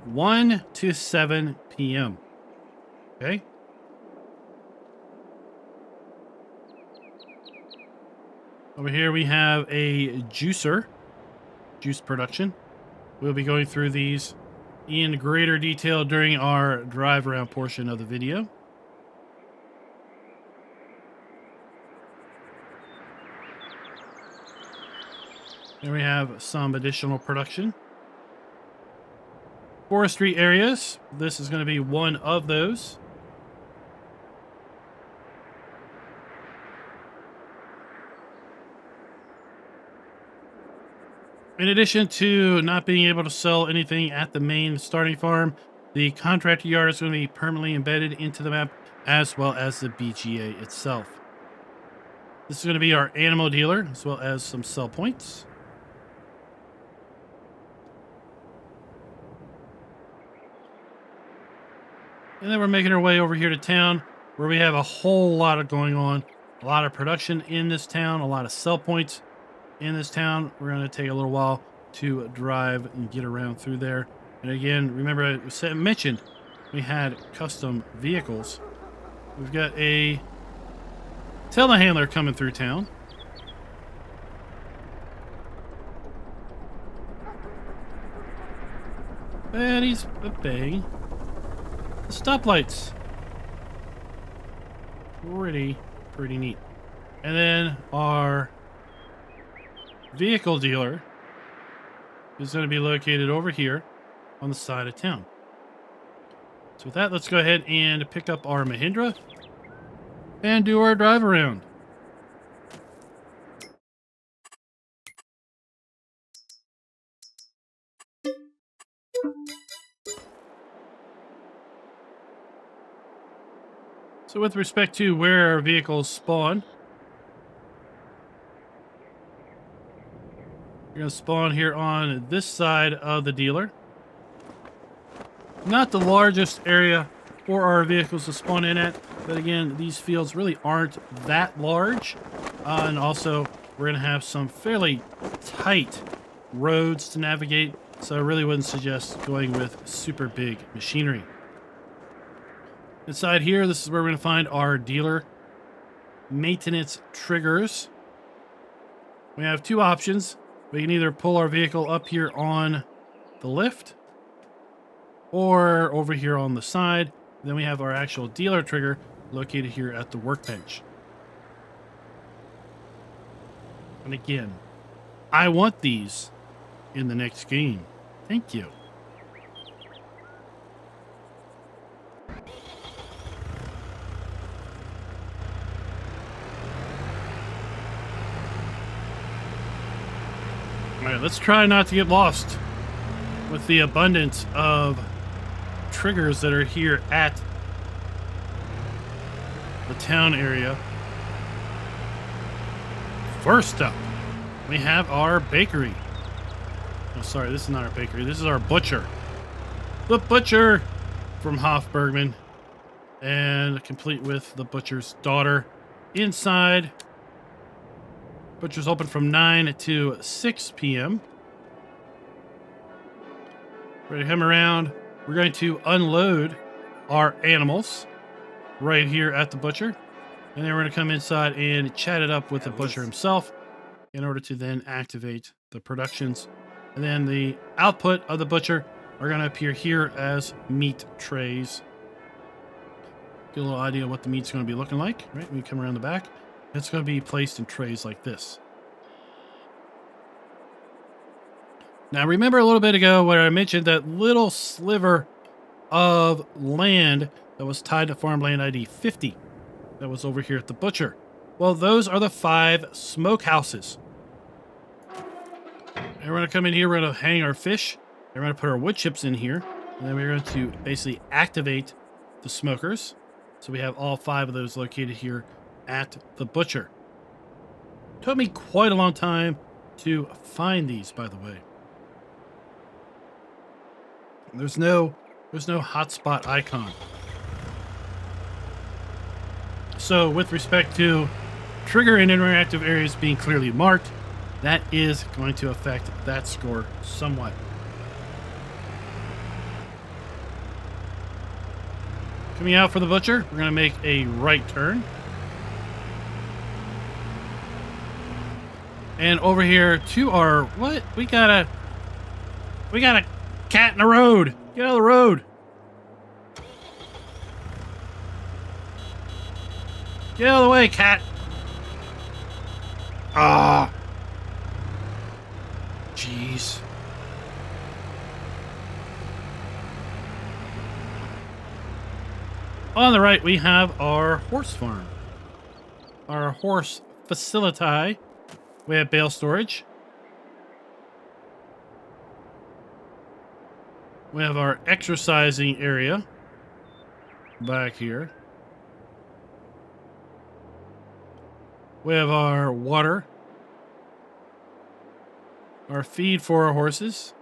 1 to 7 p.m. Okay. Over here we have a juicer, juice production. We'll be going through these in greater detail during our drive around portion of the video. Here we have some additional production. Forestry areas. This is going to be one of those. In addition to not being able to sell anything at the main starting farm, the contractor yard is going to be permanently embedded into the map, as well as the BGA itself. This is going to be our animal dealer, as well as some sell points. And then we're making our way over here to town, where we have a whole lot of going on. A lot of production in this town, a lot of sell points in this town. We're going to take a little while to drive and get around through there. And again, remember I mentioned we had custom vehicles. We've got a telehandler coming through town. And he's obeying the stoplights. Pretty neat. And then our vehicle dealer is going to be located over here on the side of town. So with that, let's go ahead and pick up our Mahindra and do our drive around. So with respect to where our vehicles spawn, you're going to spawn here on this side of the dealer. Not the largest area for our vehicles to spawn in at, but again, these fields really aren't that large. And also, we're going to have some fairly tight roads to navigate, so I really wouldn't suggest going with super big machinery. Inside here, this is where we're going to find our dealer maintenance triggers. We have two options. We can either pull our vehicle up here on the lift or over here on the side. Then we have our actual dealer trigger located here at the workbench. And again, I want these in the next game. Thank you. All right, let's try not to get lost with the abundance of triggers that are here at the town area. First up, we have our bakery. Oh, sorry, this is not our bakery. This is our butcher. The butcher from Hofbergman, and complete with the butcher's daughter inside. Butcher's open from 9 to 6 p.m. Ready to come around. We're going to unload our animals right here at the butcher. And then we're going to come inside and chat it up with the butcher himself in order to then activate the productions. And then the output of the butcher are going to appear here as meat trays. Get a little idea of what the meat's going to be looking like, right? When you come around the back, it's going to be placed in trays like this. Now, remember a little bit ago where I mentioned that little sliver of land that was tied to farmland ID 50 that was over here at the butcher. Well, those are the 5 smokehouses. And we're going to come in here, we're going to hang our fish, and we're going to put our wood chips in here, and then we're going to basically activate the smokers. So we have all 5 of those located here at the butcher. Took me quite a long time to find these, by the way. There's no There's no hotspot icon. So with respect to trigger and interactive areas being clearly marked, that is going to affect that score somewhat. Coming out for the butcher, we're going to make a right turn. And over here to our, what? We got a cat in the road. Get out of the road. Get out of the way, cat. Ah. Jeez. On the right, we have our horse farm. Our horse facility. We have bale storage. We have our exercising area back here. We have our water. Our feed for our horses.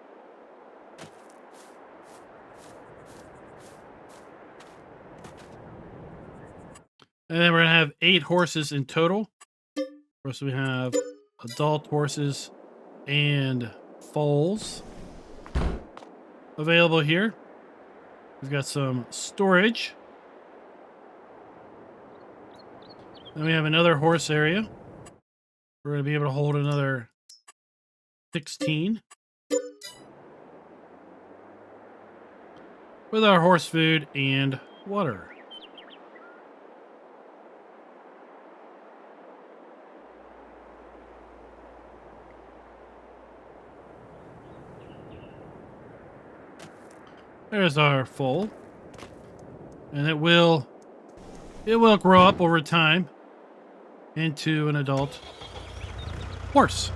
And then we're going to have 8 horses in total. Of course, we have adult horses and foals available here. We've got some storage. Then we have another horse area. We're going to be able to hold another 16 with our horse food and water. There's our foal. And it will grow up over time into an adult horse.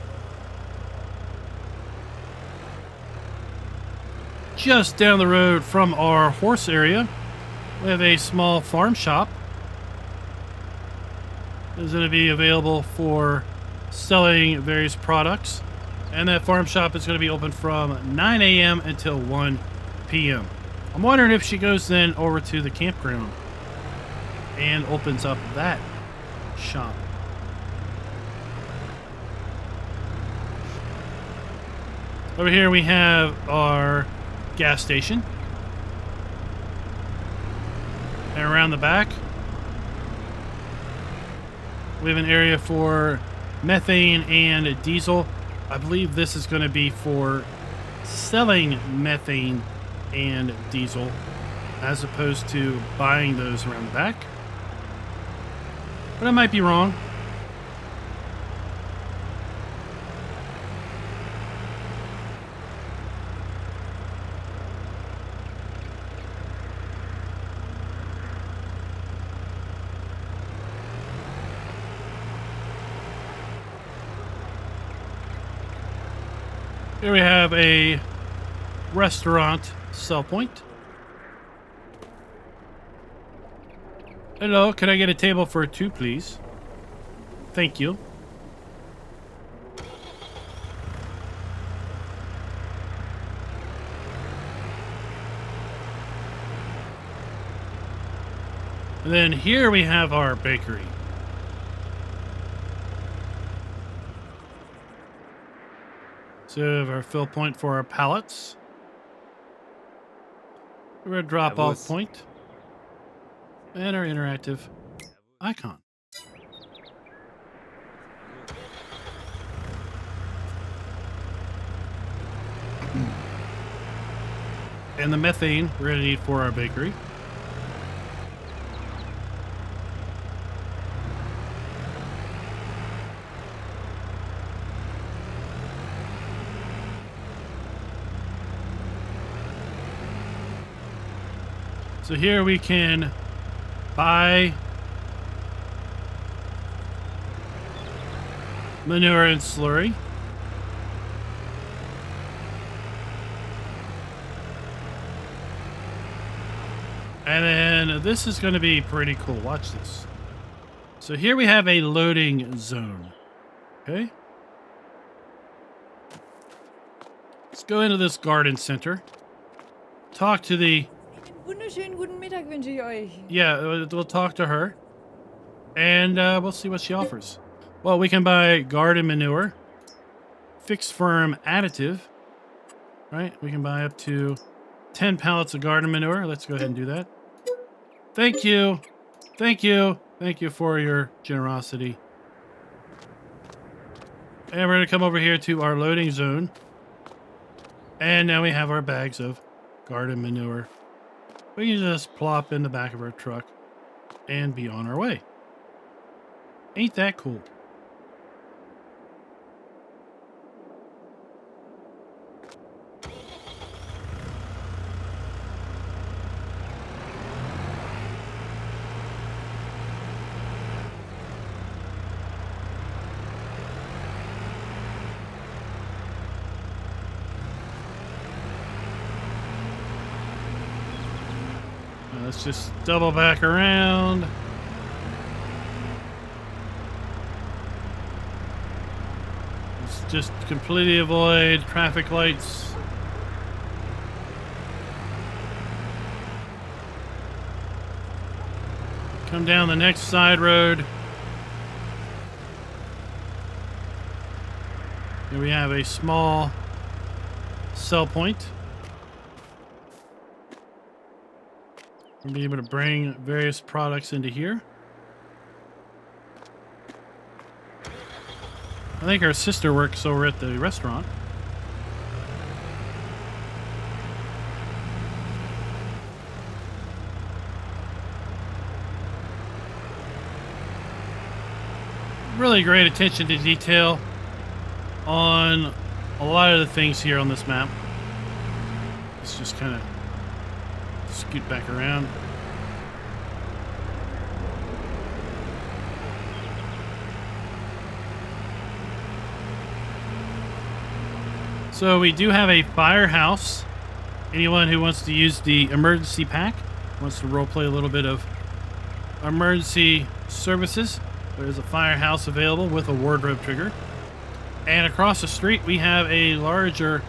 Just down the road from our horse area, we have a small farm shop. It's going to be available for selling various products. And that farm shop is going to be open from 9 a.m. until 1 p.m. I'm wondering if she goes then over to the campground and opens up that shop. Over here we have our gas station. And around the back, we have an area for methane and diesel. I believe this is going to be for selling methane and diesel as opposed to buying those around the back. But I might be wrong. Here we have a restaurant sell point. Hello, can I get a table for 2, please? Thank you. And then here we have our bakery. So we have our fill point for our pallets. We're a drop-off point. And our interactive icon. And the methane we're going to need for our bakery. So here we can buy manure and slurry. And then this is going to be pretty cool. Watch this. So here we have a loading zone. Okay. Let's go into this garden center. Talk to the Wunderschönen guten Mittag wünsche ich euch. Yeah, we'll talk to her, and we'll see what she offers. Well, we can buy garden manure, fixed firm additive, right? We can buy up to 10 pallets of garden manure. Let's go ahead and do that. Thank you. Thank you. Thank you for your generosity. And we're going to come over here to our loading zone. And now we have our bags of garden manure. We can just plop in the back of our truck and be on our way. Ain't that cool? Let's just double back around. Let's just completely avoid traffic lights. Come down the next side road. Here we have a small sell point. We'll be able to bring various products into here. I think our sister works over at the restaurant. Really great attention to detail on a lot of the things here on this map. Let's just kind of scoot back around. So we do have a firehouse. Anyone who wants to use the emergency pack, wants to roleplay a little bit of emergency services, there's a firehouse available with a wardrobe trigger. And across the street we have a larger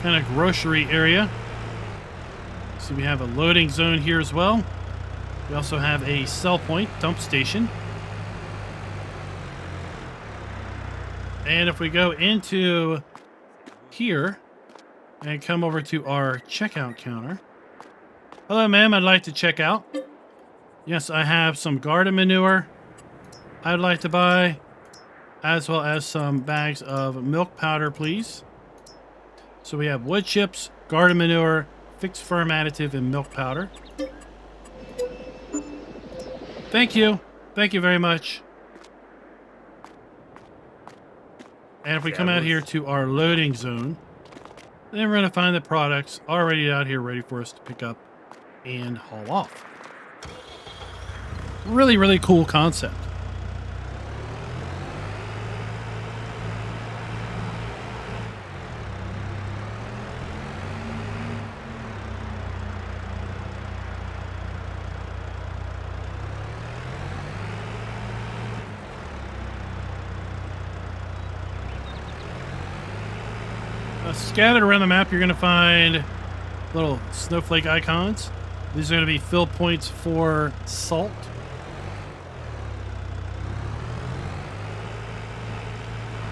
kind of grocery area. So we have a loading zone here as well. We also have a sell point dump station. And if we go into here and come over to our checkout counter. Hello, ma'am, I'd like to check out. Yes, I have some garden manure I'd like to buy, as well as some bags of milk powder, please. So we have wood chips, garden manure, fixed firm additive, and milk powder. Thank you. Thank you very much. And if we come out here to our loading zone, then we're going to find the products already out here ready for us to pick up and haul off. Really, really cool concept. Scattered around the map, you're going to find little snowflake icons. These are going to be fill points for salt.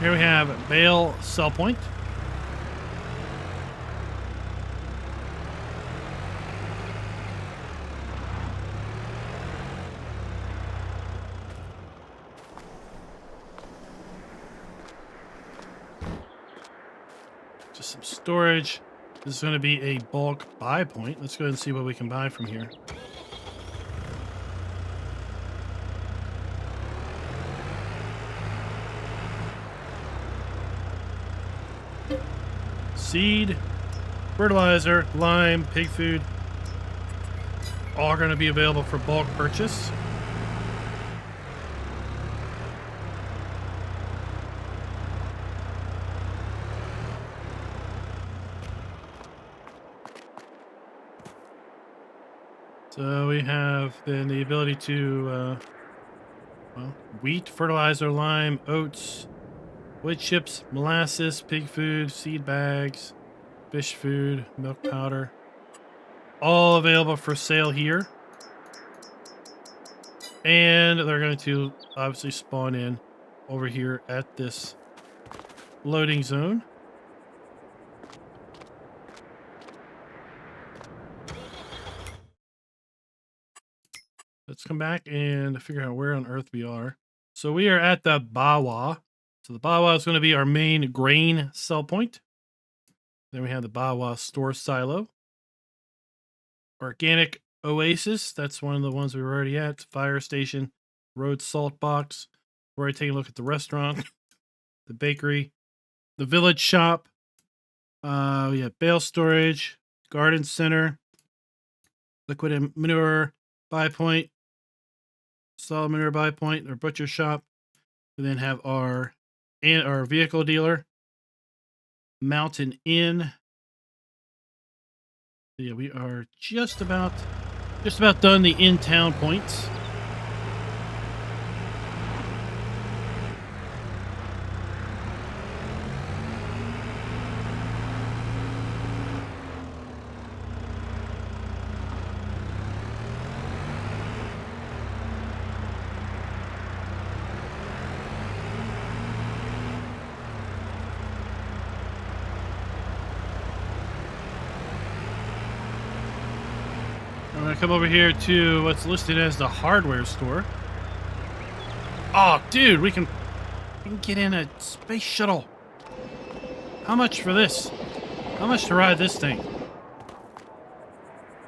Here we have bale sell point. Just some storage. This is going to be a bulk buy point. Let's go ahead and see what we can buy from here. Seed, fertilizer, lime, pig food, all going to be available for bulk purchase. So we have then the ability to, wheat, fertilizer, lime, oats, wood chips, molasses, pig food, seed bags, fish food, milk powder, all available for sale here. And they're going to obviously spawn in over here at this loading zone. Let's come back and figure out where on earth we are. So we are at the Bawa. So the Bawa is going to be our main grain sell point. Then we have the Bawa store silo. Organic Oasis, that's one of the ones we were already at. Fire station, road salt box. We're already taking a look at the restaurant, the bakery, the village shop. We have bale storage, garden center, liquid manure buy point, solid manure buy point, our butcher shop. We then have our vehicle dealer, Mountain Inn. Yeah, we are just about done the in-town points. I'm going to come over here to what's listed as the hardware store. Oh, dude, we can get in a space shuttle. How much for this? How much to ride this thing?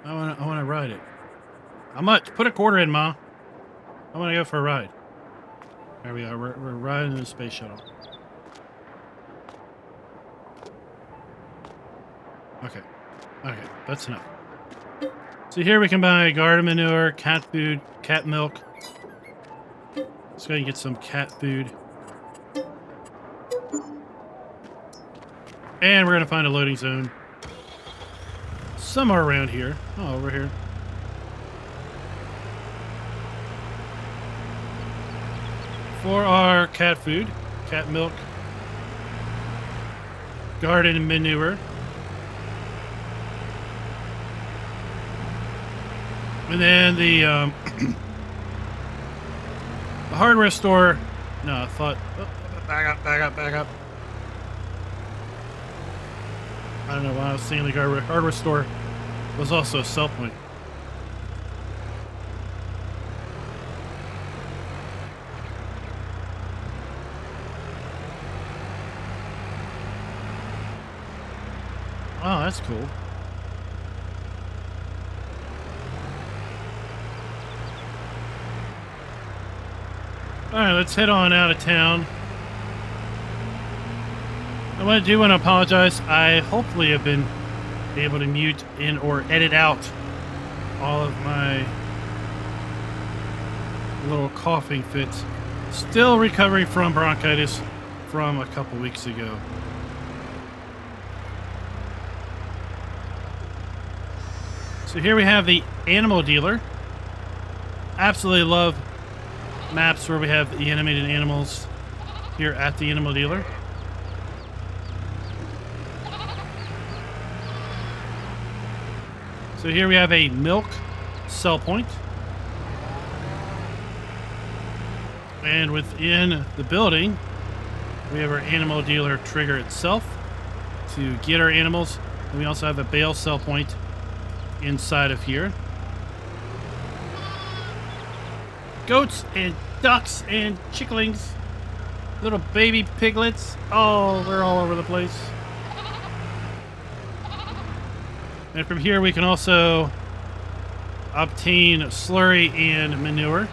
I want to ride it. How much? Put a quarter in, Ma. I want to go for a ride. There we are. We're riding in the space shuttle. Okay. Okay, that's enough. So here we can buy garden manure, cat food, cat milk. Let's go and get some cat food. And we're going to find a loading zone somewhere around here. Oh, over here. For our cat food, cat milk, garden manure. And then the the hardware store. No, I thought. Oh, back up. I don't know why I was saying the hardware store was also a sell point. Oh, that's cool. Alright, let's head on out of town. I do want to apologize. I hopefully have been able to mute in or edit out all of my little coughing fits. Still recovering from bronchitis from a couple weeks ago. So here we have the animal dealer. Absolutely love maps where we have the animated animals here at the animal dealer. So here we have a milk sell point. And within the building, we have our animal dealer trigger itself to get our animals. And we also have a bale sell point inside of here. Goats and ducks and chicklings, little baby piglets. Oh, they're all over the place. And from here we can also obtain slurry and manure.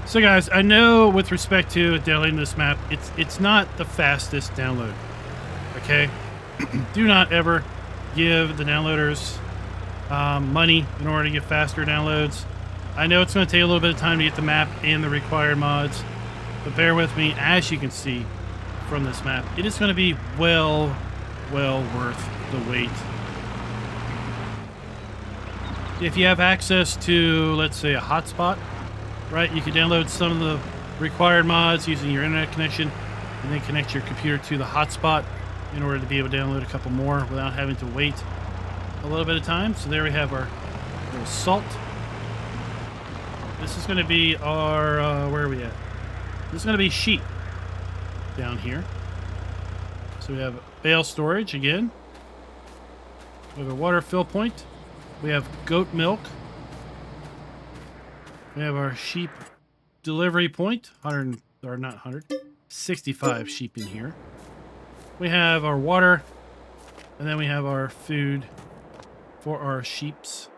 So guys, I know with respect to downloading this map, it's not the fastest download. Okay? Do not ever give the downloaders money in order to get faster downloads. I know it's going to take a little bit of time to get the map and the required mods, but bear with me. As you can see from this map, it is going to be well worth the wait. If you have access to, let's say, a hotspot, right? You can download some of the required mods using your internet connection and then connect your computer to the hotspot in order to be able to download a couple more without having to wait a little bit of time. So there we have our little salt. This is going to be our, where are we at? This is going to be sheep down here. So we have bale storage again. We have a water fill point. We have goat milk. We have our sheep delivery point. 100, or not 100, 65 sheep in here. We have our water. And then we have our food for our sheeps.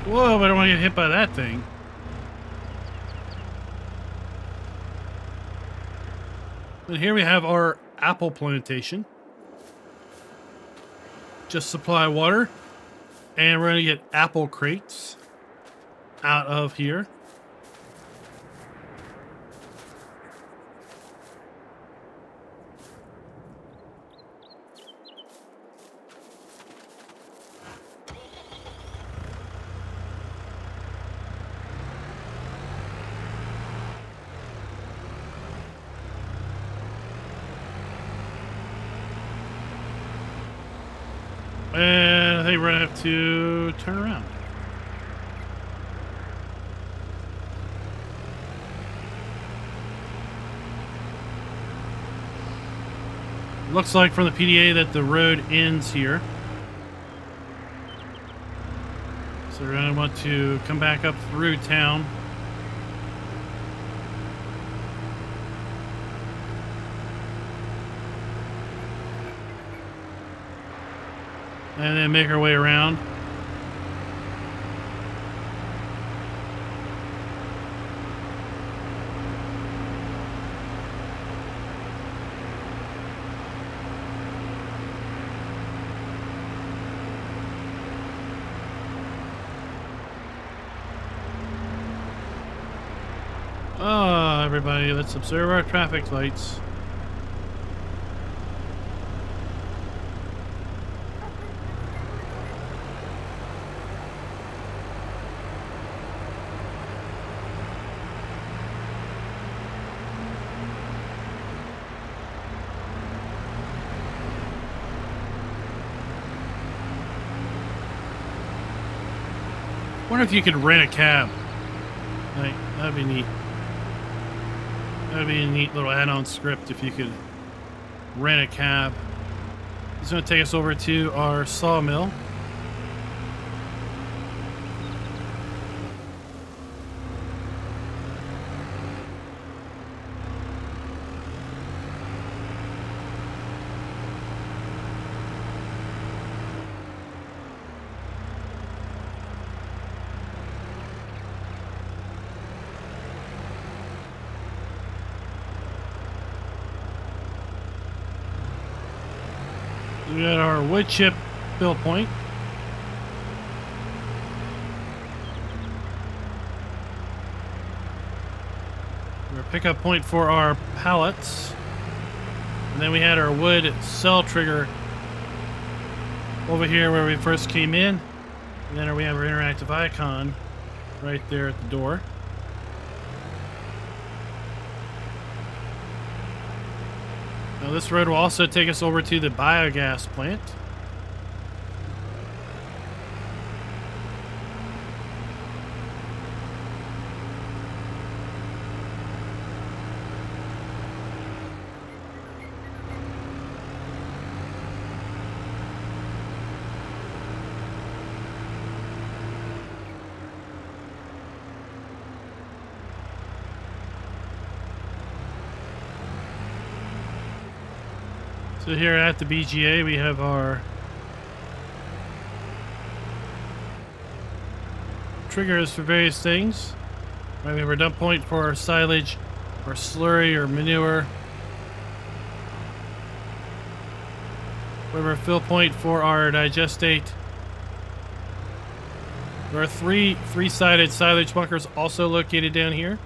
Whoa, but I don't want to get hit by that thing. And here we have our apple plantation. Just supply water. And we're going to get apple crates out of here. And I think we're going to have to turn around. Looks like from the PDA that the road ends here. So we're going to want to come back up through town. And then make our way around. Oh, everybody, let's observe our traffic lights. Wonder if you could rent a cab. Like, that'd be neat. That'd be a neat little add-on script if you could rent a cab. It's going to take us over to our sawmill. We got our wood chip fill point. Our pickup point for our pallets. And then we had our wood cell trigger over here where we first came in. And then we have our interactive icon right there at the door. Now this road will also take us over to the biogas plant. So here at the BGA we have our triggers for various things. Right, we have our dump point for our silage, our slurry, or manure. We have our fill point for our digestate. There are three-sided silage bunkers also located down here.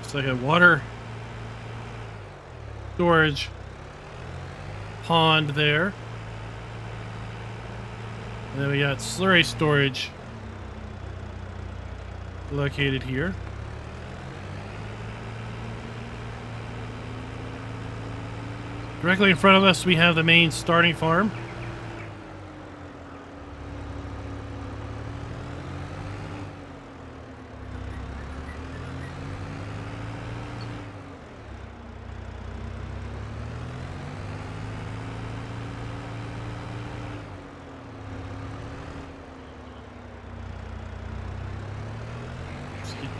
It's like a water storage pond there. And then we got slurry storage located here. Directly in front of us, we have the main starting farm.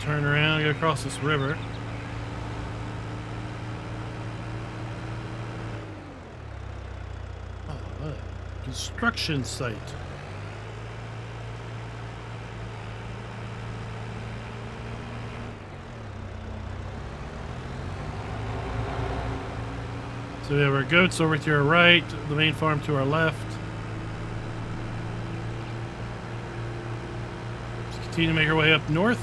Turn around, get across this river. Oh, construction site. So we have our goats over to our right, the main farm to our left. Let's continue to make our way up north.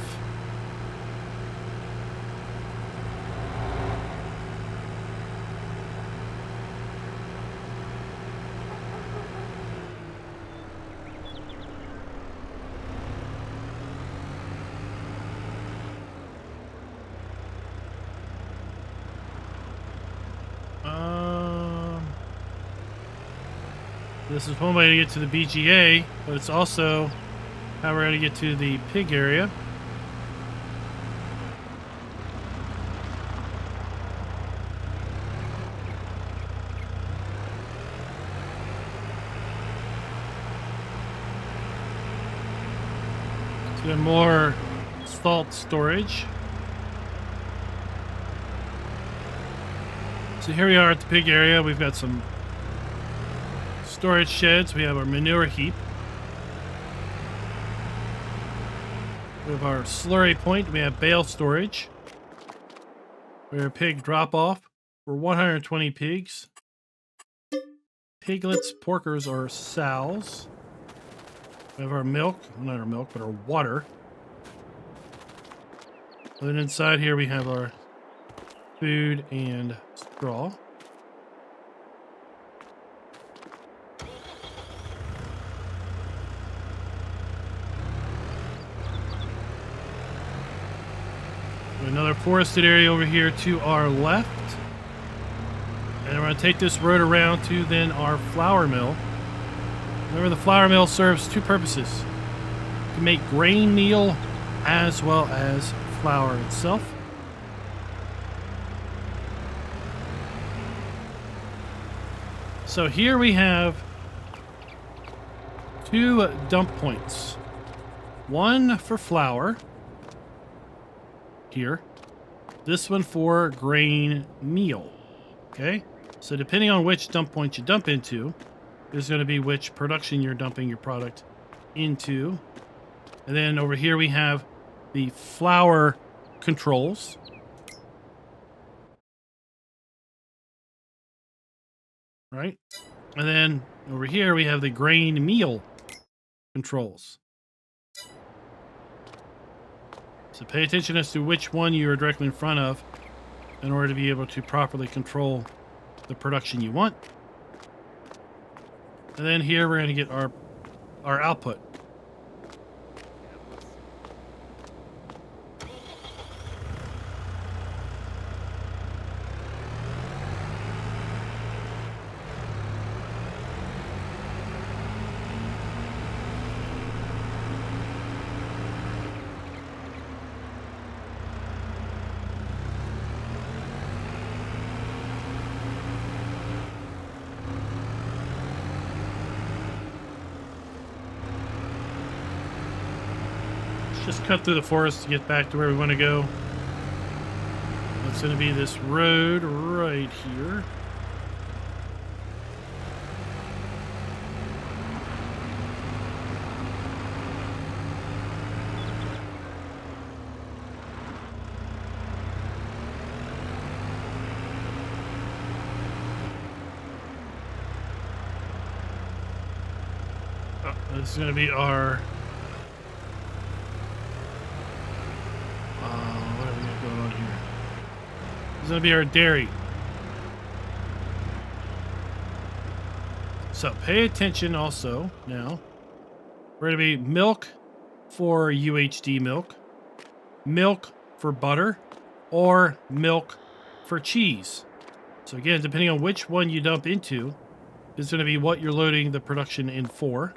This is one way to get to the BGA, but it's also how we're going to get to the pig area. So we have more salt storage. So here we are at the pig area. We've got some storage sheds. We have our manure heap. We have our slurry point. We have bale storage. We have pig drop off for 120 pigs. Piglets, porkers, or sows. We have our milk, well, not our milk, but our water. And then inside here we have our food and straw. Another forested area over here to our left. And we're going to take this road around to then our flour mill. Remember, the flour mill serves two purposes: to make grain meal as well as flour itself. So here we have two dump points. One for flour. Here. This one for grain meal. Okay? So depending on which dump point you dump into, there's going to be which production you're dumping your product into. And then over here we have the flour controls. Right? And then over here we have the grain meal controls. So pay attention as to which one you are directly in front of in order to be able to properly control the production you want. And then here we're going to get our output. Just cut through the forest to get back to where we want to go. It's going to be this road right here. This is going to be our... what have we got going on here? This is going to be our dairy. So pay attention also now. We're going to be milk for UHD milk, milk for butter, or milk for cheese. So again, depending on which one you dump into, is going to be what you're loading the production in for.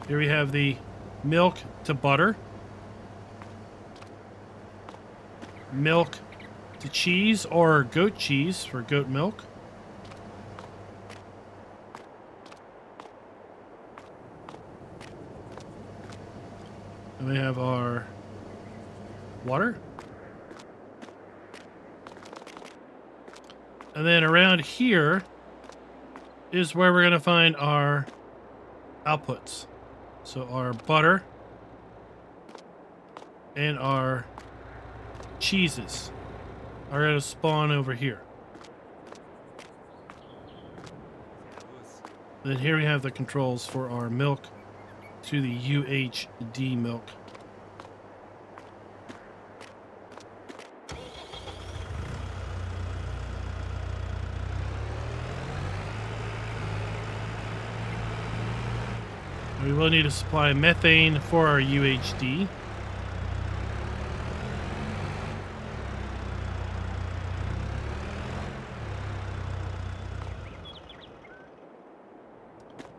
Here we have the milk to butter, milk to cheese or goat cheese for goat milk, and we have our water. And then around here is where we're going to find our outputs. So our butter and our cheeses are going to spawn over here. Then here we have the controls for our milk to the UHD milk. We will need to supply methane for our UHD.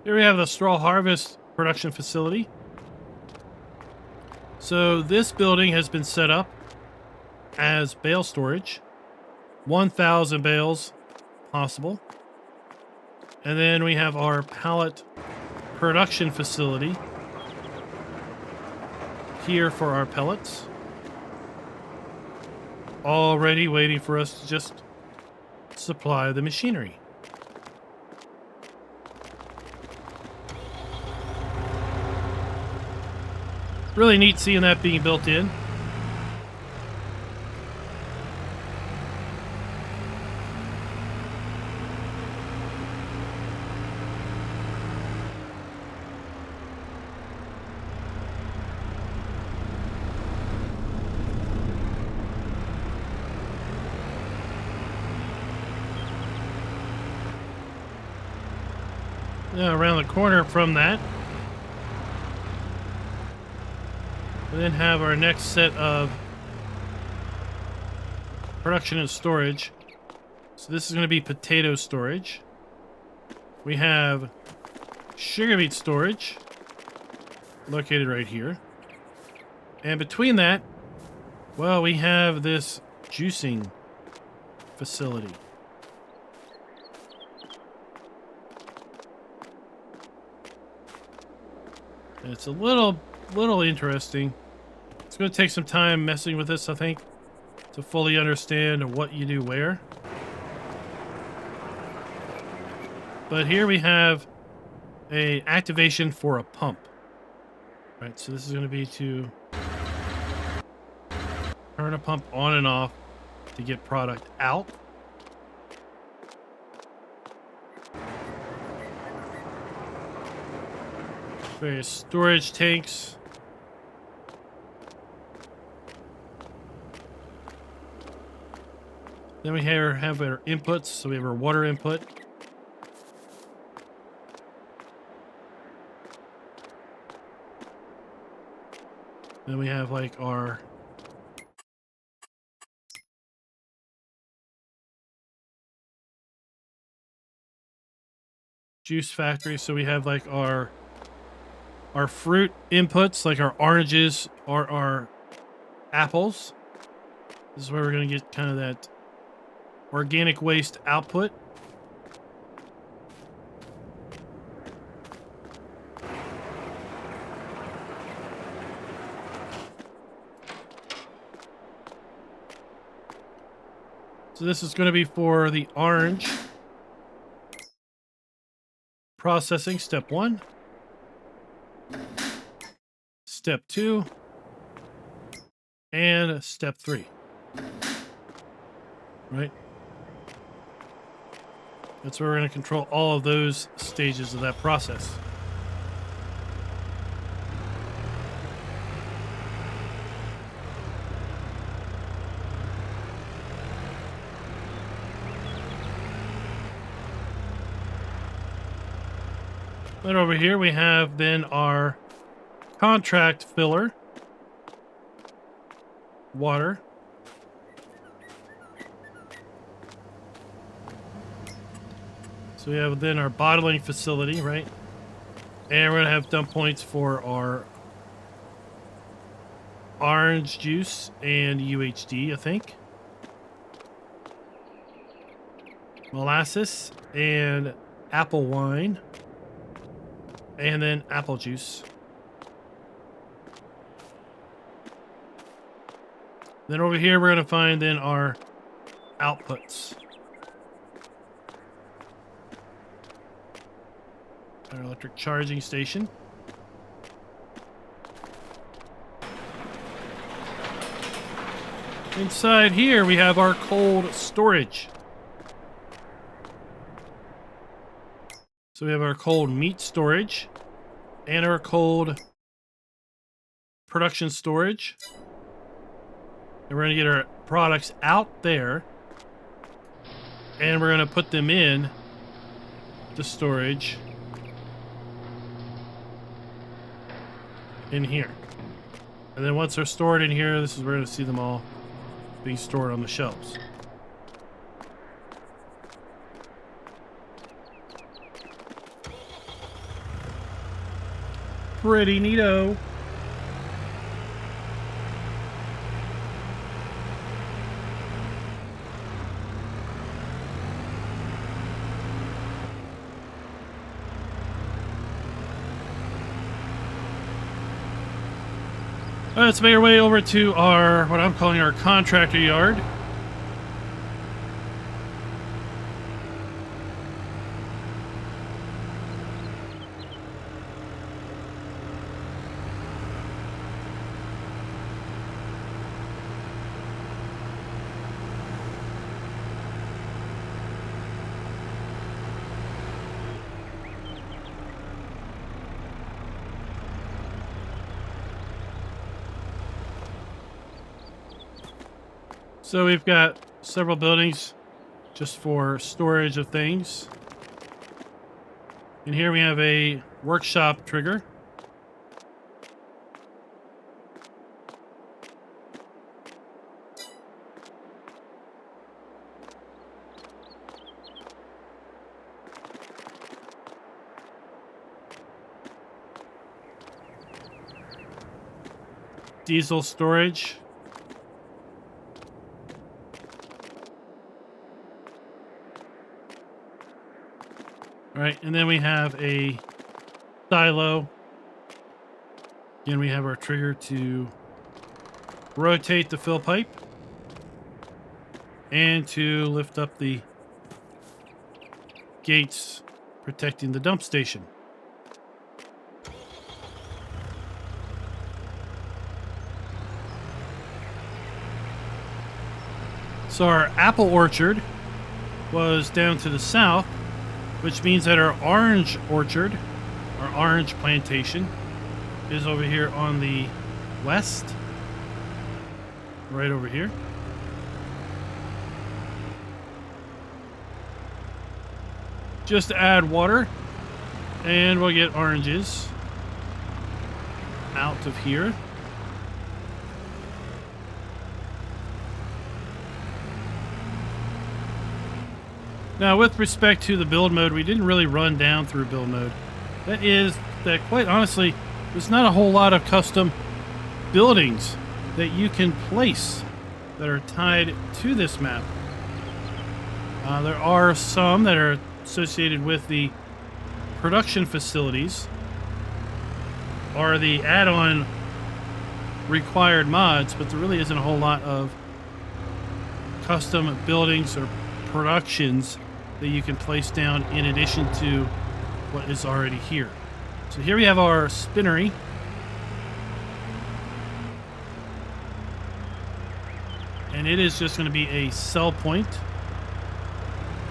Here we have the straw harvest production facility. So this building has been set up as bale storage. 1,000 bales possible. And then we have our pallet production facility here for our pellets, already waiting for us to just supply the machinery. Really neat seeing that being built in. Now around the corner from that, we then have our next set of production and storage. So this is going to be potato storage. We have sugar beet storage located right here. And between that, well, we have this juicing facility. And it's a little interesting. It's going to take some time messing with this, I think, to fully understand what you do where. But here we have a activation for a pump. Right, so this is going to be to turn a pump on and off to get product out. Various storage tanks. Then we have our inputs, so we have our water input. Then we have like our juice factory, so we have like our fruit inputs, like our oranges or our apples. This is where we're going to get kind of that organic waste output. So this is going to be for the orange processing, step 1. Step 2 and step 3. Right? That's where we're going to control all of those stages of that process. Then over here we have then our contract filler. Water. So we have then our bottling facility, right? And we're going to have dump points for our orange juice and UHD, I think. Molasses and apple wine. And then apple juice. Then over here we're going to find then our outputs. Our electric charging station. Inside here we have our cold storage. So we have our cold meat storage and our cold production storage. And we're going to get our products out there. And we're going to put them in the storage in here. And then once they're stored in here, this is where we're going to see them all being stored on the shelves. Pretty neato. Let's make our way over to our, what I'm calling our contractor yard. So we've got several buildings just for storage of things. And here we have a workshop trigger. Diesel storage. All right, and then we have a silo. Again, we have our trigger to rotate the fill pipe and to lift up the gates protecting the dump station. So our apple orchard was down to the south, which means that our orange orchard, our orange plantation, is over here on the west. Right over here. Just add water, and we'll get oranges out of here. Now, with respect to the build mode, we didn't really run down through build mode. That is that, quite honestly, there's not a whole lot of custom buildings that you can place that are tied to this map. There are some that are associated with the production facilities or the add-on required mods, but there really isn't a whole lot of custom buildings or productions that you can place down in addition to what is already here. So here we have our spinnery. And it is just going to be a sell point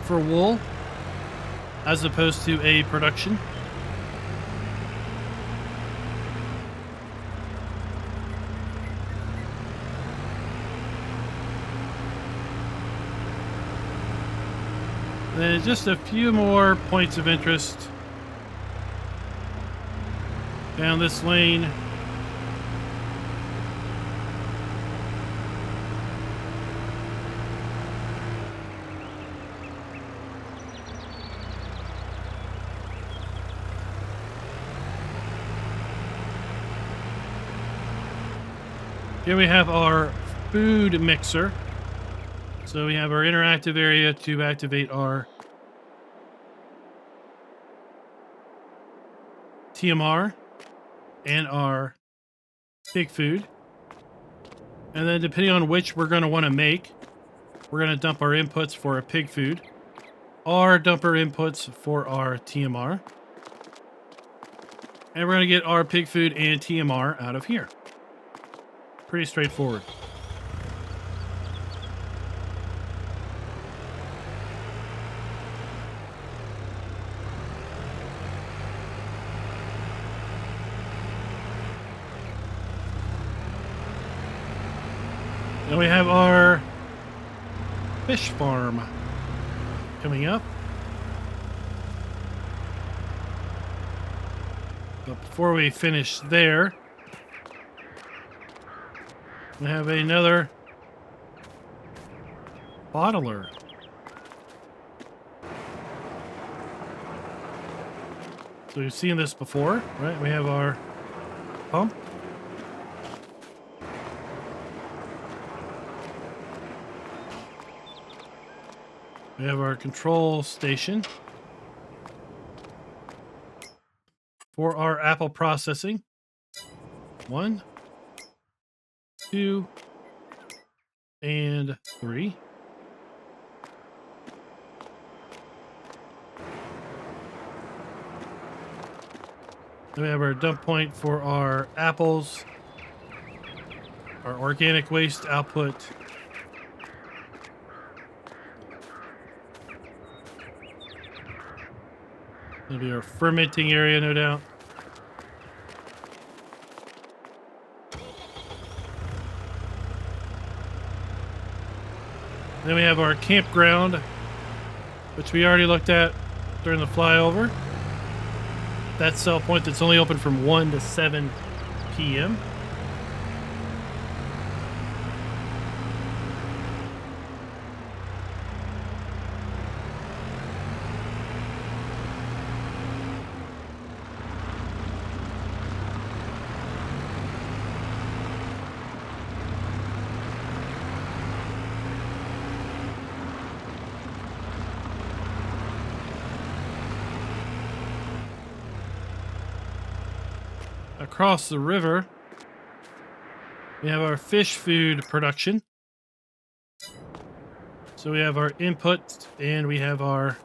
for wool as opposed to a production. Then just a few more points of interest down this lane. Here we have our food mixer. So we have our interactive area to activate our TMR and our pig food. And then depending on which we're going to want to make, we're going to dump our inputs for our pig food or dump our inputs for our TMR. And we're going to get our pig food and TMR out of here. Pretty straightforward. Then we have our fish farm coming up. But before we finish there, we have another bottler. So we've seen this before, right? We have our pump. We have our control station for our apple processing. 1, 2, and 3. Then we have our dump point for our apples, our organic waste output, that'll be our fermenting area, no doubt. Then we have our campground, which we already looked at during the flyover. That sell point that's only open from 1 to 7 p.m. Across the river, we have our fish food production. So we have our input and we have our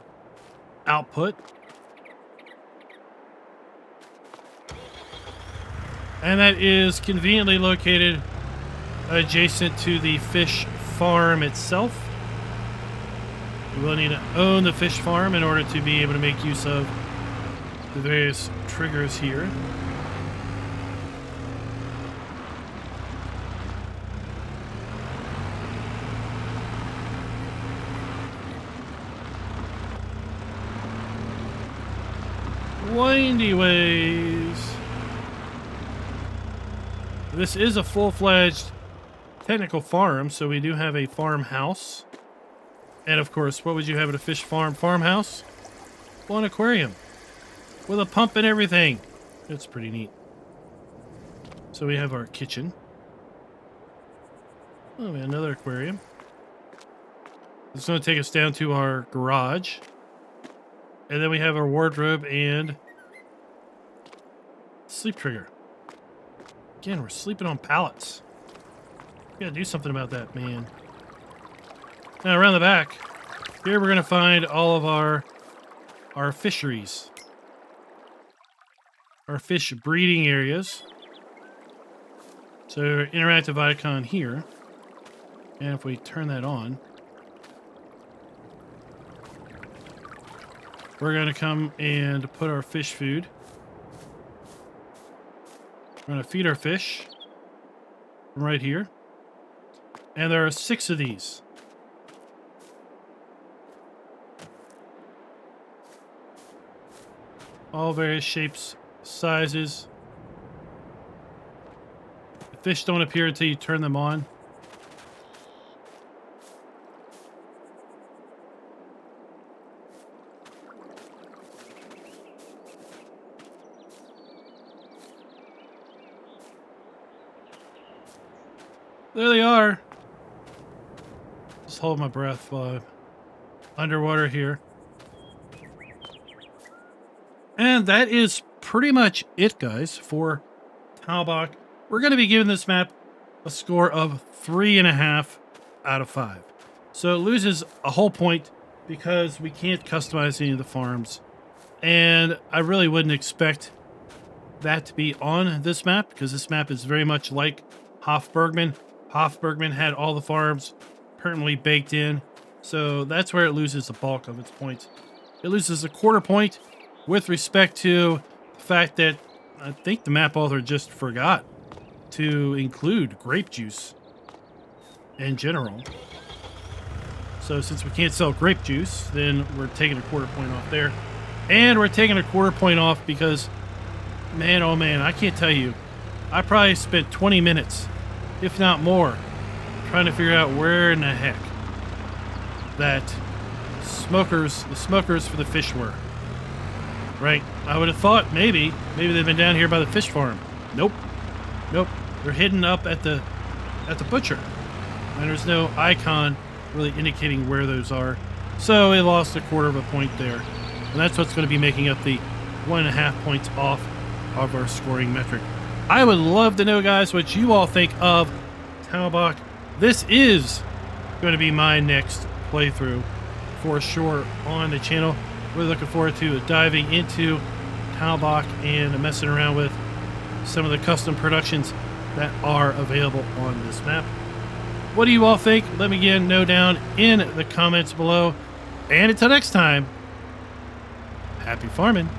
output. And that is conveniently located adjacent to the fish farm itself. We will need to own the fish farm in order to be able to make use of the various triggers here. Windy ways. This is a full-fledged technical farm, so we do have a farmhouse. And of course, what would you have at a fish farm farmhouse? Well, an aquarium with a pump and everything. It's pretty neat. So we have our kitchen. Oh, we have another aquarium. This is going to take us down to our garage. And then we have our wardrobe and sleep trigger. Again, we're sleeping on pallets. We gotta do something about that, man. Now around the back, here we're gonna find all of our fisheries. Our fish breeding areas. So interactive icon here. And if we turn that on, we're going to come and put our fish food. We're going to feed our fish from right here. And there are 6 of these. All various shapes, sizes. Fish don't appear until you turn them on. There they are. Just hold my breath while I'm underwater here. And that is pretty much it, guys, for Talbach. We're going to be giving this map a score of 3.5 out of 5. So it loses a whole point because we can't customize any of the farms. And I really wouldn't expect that to be on this map because this map is very much like Hofbergman. Hofbergman had all the farms permanently baked in. So that's where it loses the bulk of its points. It loses a quarter point with respect to the fact that I think the map author just forgot to include grape juice in general. So since we can't sell grape juice, then we're taking a quarter point off there. And we're taking a quarter point off because, man, oh man, I can't tell you. I probably spent 20 minutes, if not more, trying to figure out where in the heck that the smokers for the fish were. Right? I would have thought maybe they've been down here by the fish farm. Nope. They're hidden up at the butcher. And there's no icon really indicating where those are. So it lost a quarter of a point there. And that's what's going to be making up the 1.5 points off of our scoring metric. I would love to know, guys, what you all think of Talbach. This is going to be my next playthrough for sure on the channel. Really looking forward to diving into Talbach and messing around with some of the custom productions that are available on this map. What do you all think? Let me again know down in the comments below. And until next time, happy farming.